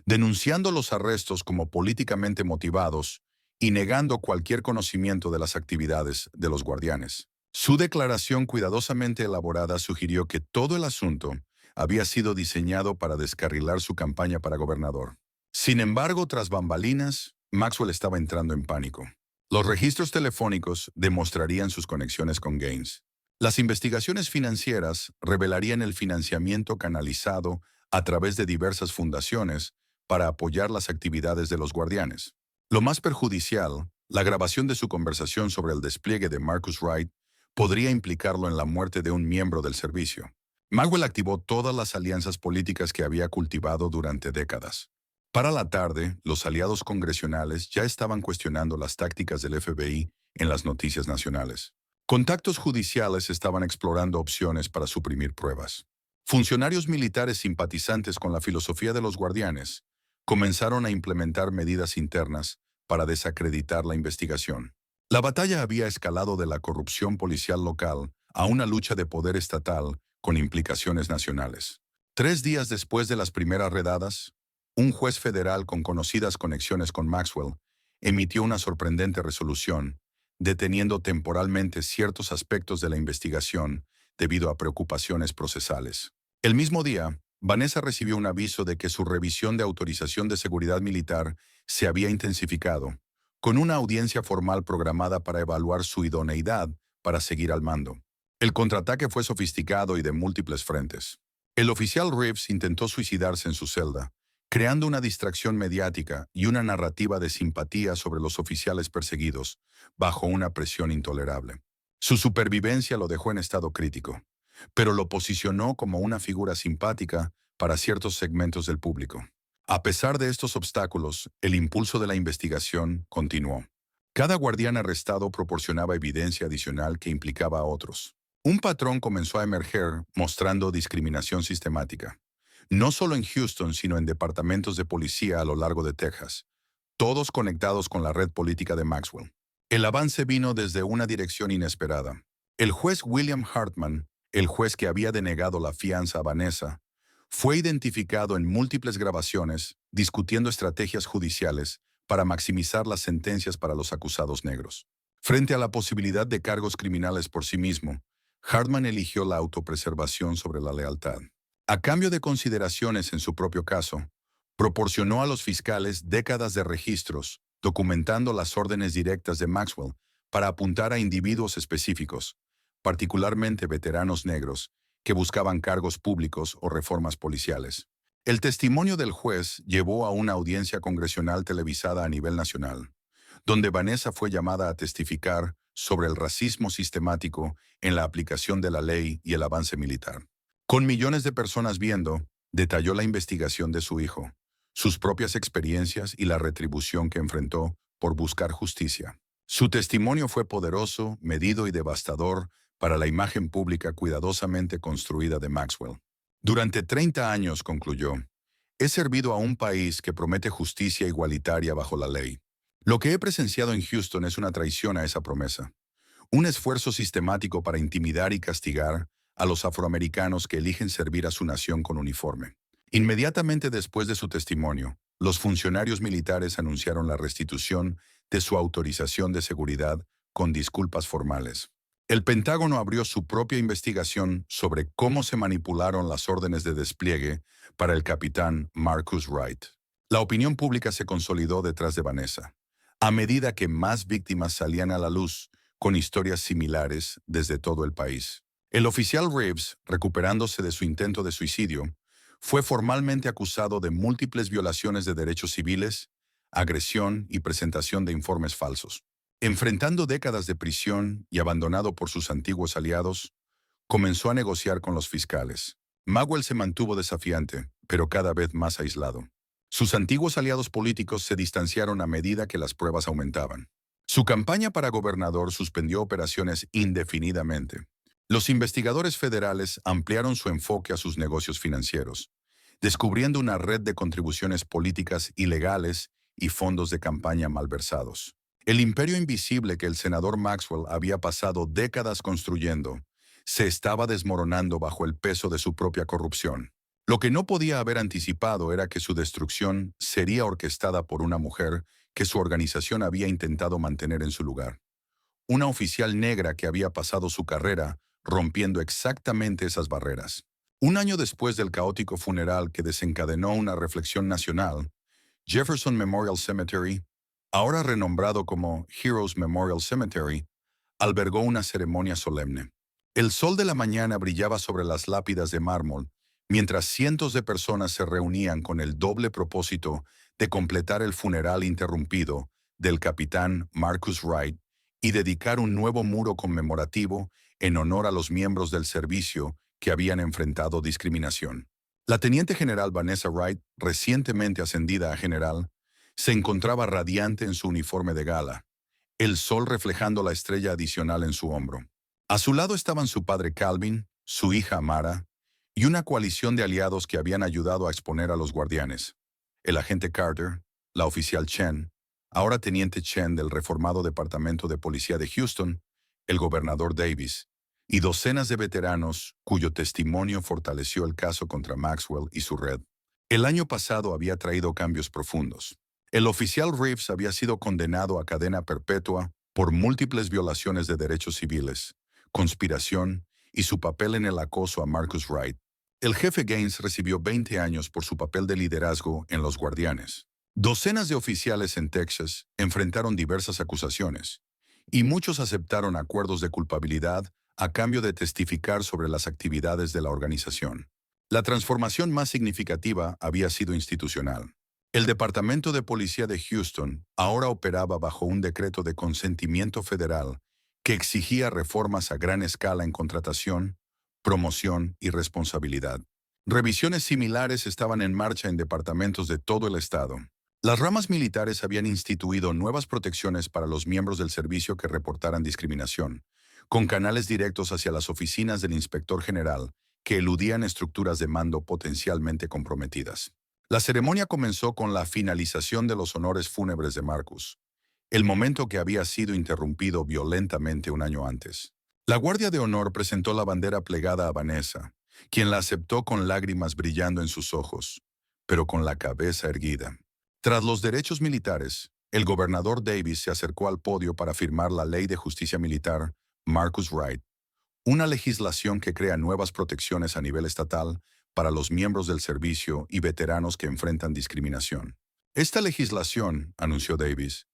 denunciando los arrestos como políticamente motivados y negando cualquier conocimiento de las actividades de los guardianes. Su declaración cuidadosamente elaborada sugirió que todo el asunto había sido diseñado para descarrilar su campaña para gobernador. Sin embargo, tras bambalinas, Maxwell estaba entrando en pánico. Los registros telefónicos demostrarían sus conexiones con Gaines. Las investigaciones financieras revelarían el financiamiento canalizado a través de diversas fundaciones para apoyar las actividades de los guardianes. Lo más perjudicial, la grabación de su conversación sobre el despliegue de Marcus Wright podría implicarlo en la muerte de un miembro del servicio. Maxwell activó todas las alianzas políticas que había cultivado durante décadas. Para la tarde, los aliados congresionales ya estaban cuestionando las tácticas del FBI en las noticias nacionales. Contactos judiciales estaban explorando opciones para suprimir pruebas. Funcionarios militares simpatizantes con la filosofía de los guardianes comenzaron a implementar medidas internas para desacreditar la investigación. La batalla había escalado de la corrupción policial local a una lucha de poder estatal con implicaciones nacionales. 3 días después de las primeras redadas, un juez federal con conocidas conexiones con Maxwell emitió una sorprendente resolución, deteniendo temporalmente ciertos aspectos de la investigación debido a preocupaciones procesales. El mismo día, Vanessa recibió un aviso de que su revisión de autorización de seguridad militar se había intensificado, con una audiencia formal programada para evaluar su idoneidad para seguir al mando. El contraataque fue sofisticado y de múltiples frentes. El oficial Reeves intentó suicidarse en su celda, creando una distracción mediática y una narrativa de simpatía sobre los oficiales perseguidos, bajo una presión intolerable. Su supervivencia lo dejó en estado crítico, pero lo posicionó como una figura simpática para ciertos segmentos del público. A pesar de estos obstáculos, el impulso de la investigación continuó. Cada guardián arrestado proporcionaba evidencia adicional que implicaba a otros. Un patrón comenzó a emerger mostrando discriminación sistemática. No solo en Houston, sino en departamentos de policía a lo largo de Texas, todos conectados con la red política de Maxwell. El avance vino desde una dirección inesperada. El juez William Hartman, el juez que había denegado la fianza a Vanessa, fue identificado en múltiples grabaciones discutiendo estrategias judiciales para maximizar las sentencias para los acusados negros. Frente a la posibilidad de cargos criminales por sí mismo, Hartman eligió la autopreservación sobre la lealtad. A cambio de consideraciones en su propio caso, proporcionó a los fiscales décadas de registros, documentando las órdenes directas de Maxwell para apuntar a individuos específicos, particularmente veteranos negros, que buscaban cargos públicos o reformas policiales. El testimonio del juez llevó a una audiencia congresional televisada a nivel nacional, donde Vanessa fue llamada a testificar sobre el racismo sistemático en la aplicación de la ley y el avance militar. Con millones de personas viendo, detalló la investigación de su hijo, sus propias experiencias y la retribución que enfrentó por buscar justicia. Su testimonio fue poderoso, medido y devastador para la imagen pública cuidadosamente construida de Maxwell. Durante 30 años, concluyó, he servido a un país que promete justicia igualitaria bajo la ley. Lo que he presenciado en Houston es una traición a esa promesa. Un esfuerzo sistemático para intimidar y castigar a los afroamericanos que eligen servir a su nación con uniforme. Inmediatamente después de su testimonio, los funcionarios militares anunciaron la restitución de su autorización de seguridad con disculpas formales. El Pentágono abrió su propia investigación sobre cómo se manipularon las órdenes de despliegue para el capitán Marcus Wright. La opinión pública se consolidó detrás de Vanessa, a medida que más víctimas salían a la luz con historias similares desde todo el país. El oficial Reeves, recuperándose de su intento de suicidio, fue formalmente acusado de múltiples violaciones de derechos civiles, agresión y presentación de informes falsos. Enfrentando décadas de prisión y abandonado por sus antiguos aliados, comenzó a negociar con los fiscales. Maxwell se mantuvo desafiante, pero cada vez más aislado. Sus antiguos aliados políticos se distanciaron a medida que las pruebas aumentaban. Su campaña para gobernador suspendió operaciones indefinidamente. Los investigadores federales ampliaron su enfoque a sus negocios financieros, descubriendo una red de contribuciones políticas ilegales y fondos de campaña malversados. El imperio invisible que el senador Maxwell había pasado décadas construyendo se estaba desmoronando bajo el peso de su propia corrupción. Lo que no podía haber anticipado era que su destrucción sería orquestada por una mujer que su organización había intentado mantener en su lugar. Una oficial negra que había pasado su carrera rompiendo exactamente esas barreras. Un año después del caótico funeral que desencadenó una reflexión nacional, Jefferson Memorial Cemetery ahora renombrado como Heroes Memorial Cemetery, albergó una ceremonia solemne. El sol de la mañana brillaba sobre las lápidas de mármol, mientras cientos de personas se reunían con el doble propósito de completar el funeral interrumpido del capitán Marcus Wright y dedicar un nuevo muro conmemorativo en honor a los miembros del servicio que habían enfrentado discriminación. La teniente general Vanessa Wright, recientemente ascendida a general, se encontraba radiante en su uniforme de gala, el sol reflejando la estrella adicional en su hombro. A su lado estaban su padre Calvin, su hija Amara, y una coalición de aliados que habían ayudado a exponer a los guardianes. El agente Carter, la oficial Chen, ahora teniente Chen del reformado Departamento de Policía de Houston, el gobernador Davis, y docenas de veteranos cuyo testimonio fortaleció el caso contra Maxwell y su red. El año pasado había traído cambios profundos. El oficial Reeves había sido condenado a cadena perpetua por múltiples violaciones de derechos civiles, conspiración y su papel en el acoso a Marcus Wright. El jefe Gaines recibió 20 años por su papel de liderazgo en Los Guardianes. Docenas de oficiales en Texas enfrentaron diversas acusaciones, y muchos aceptaron acuerdos de culpabilidad a cambio de testificar sobre las actividades de la organización. La transformación más significativa había sido institucional. El Departamento de Policía de Houston ahora operaba bajo un decreto de consentimiento federal que exigía reformas a gran escala en contratación, promoción y responsabilidad. Revisiones similares estaban en marcha en departamentos de todo el estado. Las ramas militares habían instituido nuevas protecciones para los miembros del servicio que reportaran discriminación, con canales directos hacia las oficinas del inspector general que eludían estructuras de mando potencialmente comprometidas. La ceremonia comenzó con la finalización de los honores fúnebres de Marcus, el momento que había sido interrumpido violentamente un año antes. La Guardia de Honor presentó la bandera plegada a Vanessa, quien la aceptó con lágrimas brillando en sus ojos, pero con la cabeza erguida. Tras los derechos militares, el gobernador Davis se acercó al podio para firmar la Ley de Justicia Militar Marcus Wright, una legislación que crea nuevas protecciones a nivel estatal para los miembros del servicio y veteranos que enfrentan discriminación. Esta legislación, anunció Davis,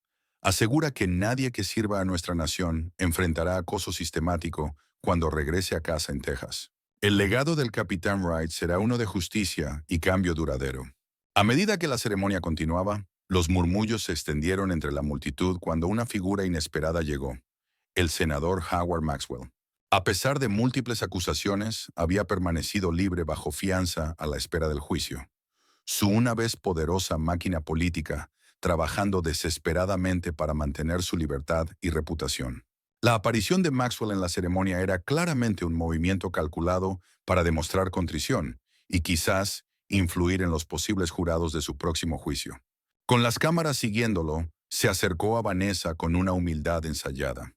asegura que nadie que sirva a nuestra nación enfrentará acoso sistemático cuando regrese a casa en Texas. El legado del capitán Wright será uno de justicia y cambio duradero. A medida que la ceremonia continuaba, los murmullos se extendieron entre la multitud cuando una figura inesperada llegó, el senador Howard Maxwell. A pesar de múltiples acusaciones, había permanecido libre bajo fianza a la espera del juicio. Su una vez poderosa máquina política, trabajando desesperadamente para mantener su libertad y reputación. La aparición de Maxwell en la ceremonia era claramente un movimiento calculado para demostrar contrición y quizás influir en los posibles jurados de su próximo juicio. Con las cámaras siguiéndolo, se acercó a Vanessa con una humildad ensayada.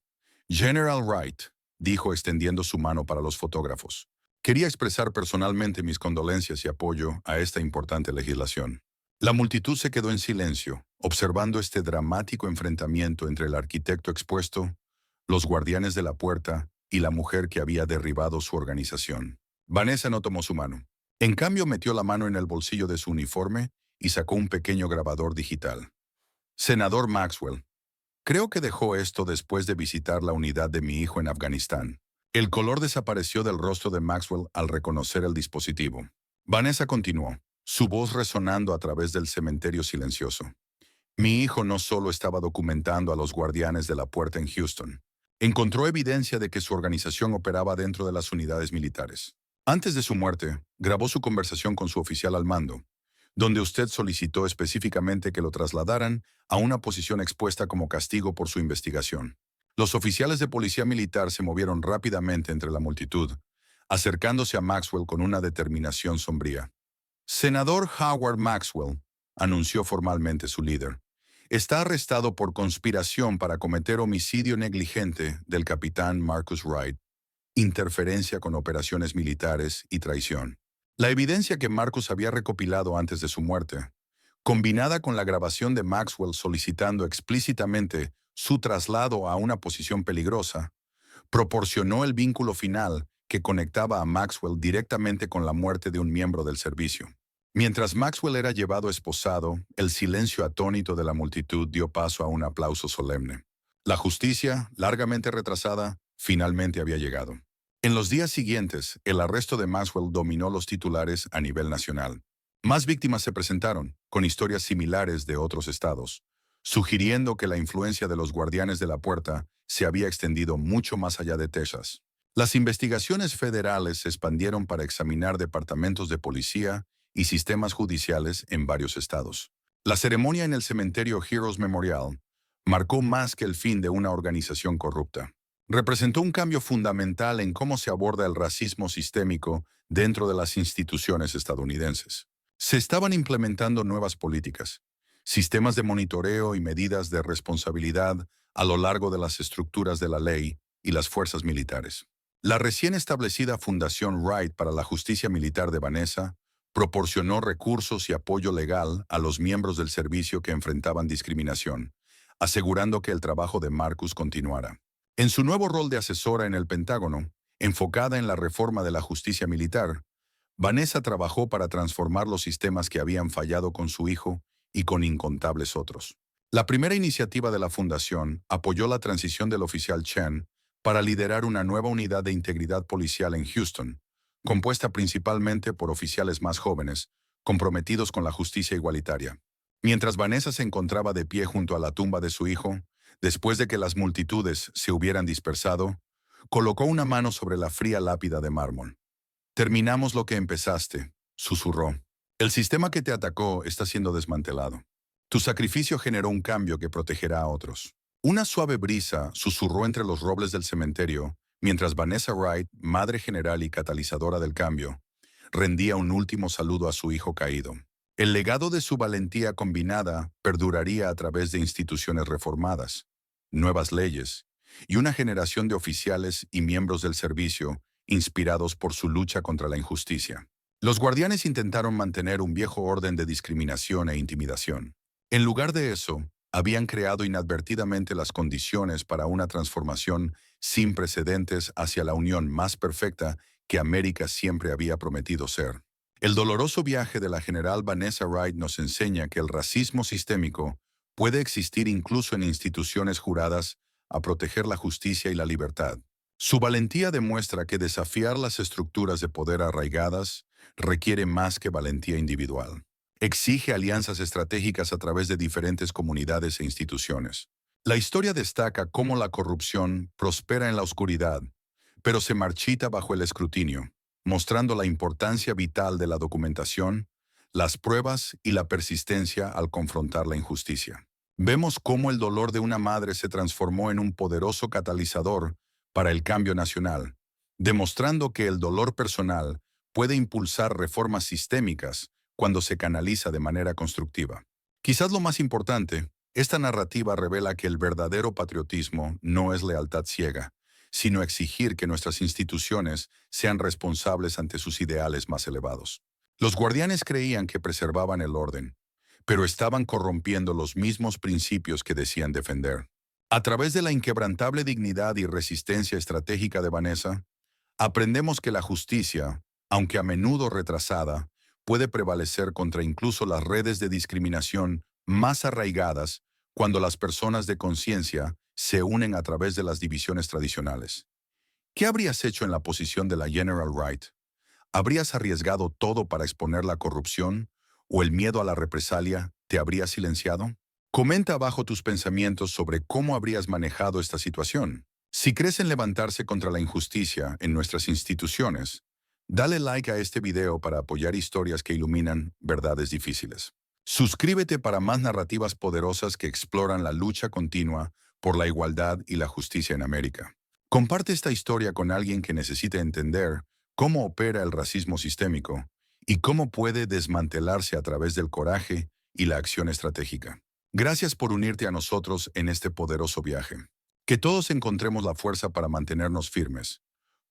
General Wright, dijo extendiendo su mano para los fotógrafos. Quería expresar personalmente mis condolencias y apoyo a esta importante legislación. La multitud se quedó en silencio, observando este dramático enfrentamiento entre el arquitecto expuesto, los guardianes de la puerta y la mujer que había derribado su organización. Vanessa no tomó su mano. En cambio, metió la mano en el bolsillo de su uniforme y sacó un pequeño grabador digital. Senador Maxwell, creo que dejó esto después de visitar la unidad de mi hijo en Afganistán. El color desapareció del rostro de Maxwell al reconocer el dispositivo. Vanessa continuó, su voz resonando a través del cementerio silencioso. Mi hijo no solo estaba documentando a los guardianes de la puerta en Houston. Encontró evidencia de que su organización operaba dentro de las unidades militares. Antes de su muerte, grabó su conversación con su oficial al mando, donde usted solicitó específicamente que lo trasladaran a una posición expuesta como castigo por su investigación. Los oficiales de policía militar se movieron rápidamente entre la multitud, acercándose a Maxwell con una determinación sombría. Senador Howard Maxwell, anunció formalmente su líder, está arrestado por conspiración para cometer homicidio negligente del capitán Marcus Wright, interferencia con operaciones militares y traición. La evidencia que Marcus había recopilado antes de su muerte, combinada con la grabación de Maxwell solicitando explícitamente su traslado a una posición peligrosa, proporcionó el vínculo final que conectaba a Maxwell directamente con la muerte de un miembro del servicio. Mientras Maxwell era llevado esposado, el silencio atónito de la multitud dio paso a un aplauso solemne. La justicia, largamente retrasada, finalmente había llegado. En los días siguientes, el arresto de Maxwell dominó los titulares a nivel nacional. Más víctimas se presentaron, con historias similares de otros estados, sugiriendo que la influencia de los guardianes de la puerta se había extendido mucho más allá de Texas. Las investigaciones federales se expandieron para examinar departamentos de policía y sistemas judiciales en varios estados. La ceremonia en el cementerio Heroes Memorial marcó más que el fin de una organización corrupta. Representó un cambio fundamental en cómo se aborda el racismo sistémico dentro de las instituciones estadounidenses. Se estaban implementando nuevas políticas, sistemas de monitoreo y medidas de responsabilidad a lo largo de las estructuras de la ley y las fuerzas militares. La recién establecida Fundación Wright para la Justicia Militar de Vanessa proporcionó recursos y apoyo legal a los miembros del servicio que enfrentaban discriminación, asegurando que el trabajo de Marcus continuara. En su nuevo rol de asesora en el Pentágono, enfocada en la reforma de la justicia militar, Vanessa trabajó para transformar los sistemas que habían fallado con su hijo y con incontables otros. La primera iniciativa de la Fundación apoyó la transición del oficial Chen para liderar una nueva unidad de integridad policial en Houston, compuesta principalmente por oficiales más jóvenes, comprometidos con la justicia igualitaria. Mientras Vanessa se encontraba de pie junto a la tumba de su hijo, después de que las multitudes se hubieran dispersado, colocó una mano sobre la fría lápida de mármol. «Terminamos lo que empezaste», susurró. «El sistema que te atacó está siendo desmantelado. Tu sacrificio generó un cambio que protegerá a otros». Una suave brisa susurró entre los robles del cementerio, mientras Vanessa Wright, madre general y catalizadora del cambio, rendía un último saludo a su hijo caído. El legado de su valentía combinada perduraría a través de instituciones reformadas, nuevas leyes, y una generación de oficiales y miembros del servicio inspirados por su lucha contra la injusticia. Los guardianes intentaron mantener un viejo orden de discriminación e intimidación. En lugar de eso, habían creado inadvertidamente las condiciones para una transformación sin precedentes hacia la unión más perfecta que América siempre había prometido ser. El doloroso viaje de la general Vanessa Wright nos enseña que el racismo sistémico puede existir incluso en instituciones juradas a proteger la justicia y la libertad. Su valentía demuestra que desafiar las estructuras de poder arraigadas requiere más que valentía individual. Exige alianzas estratégicas a través de diferentes comunidades e instituciones. La historia destaca cómo la corrupción prospera en la oscuridad, pero se marchita bajo el escrutinio, mostrando la importancia vital de la documentación, las pruebas y la persistencia al confrontar la injusticia. Vemos cómo el dolor de una madre se transformó en un poderoso catalizador para el cambio nacional, demostrando que el dolor personal puede impulsar reformas sistémicas cuando se canaliza de manera constructiva. Quizás lo más importante, esta narrativa revela que el verdadero patriotismo no es lealtad ciega, sino exigir que nuestras instituciones sean responsables ante sus ideales más elevados. Los guardianes creían que preservaban el orden, pero estaban corrompiendo los mismos principios que decían defender. A través de la inquebrantable dignidad y resistencia estratégica de Vanessa, aprendemos que la justicia, aunque a menudo retrasada, puede prevalecer contra incluso las redes de discriminación más arraigadas cuando las personas de conciencia se unen a través de las divisiones tradicionales. ¿Qué habrías hecho en la posición de la General Wright? ¿Habrías arriesgado todo para exponer la corrupción o el miedo a la represalia te habría silenciado? Comenta abajo tus pensamientos sobre cómo habrías manejado esta situación. Si crees en levantarse contra la injusticia en nuestras instituciones, dale like a este video para apoyar historias que iluminan verdades difíciles. Suscríbete para más narrativas poderosas que exploran la lucha continua por la igualdad y la justicia en América. Comparte esta historia con alguien que necesite entender cómo opera el racismo sistémico y cómo puede desmantelarse a través del coraje y la acción estratégica. Gracias por unirte a nosotros en este poderoso viaje. Que todos encontremos la fuerza para mantenernos firmes,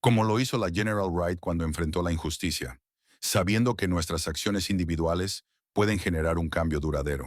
como lo hizo la General Wright cuando enfrentó la injusticia, sabiendo que nuestras acciones individuales pueden generar un cambio duradero.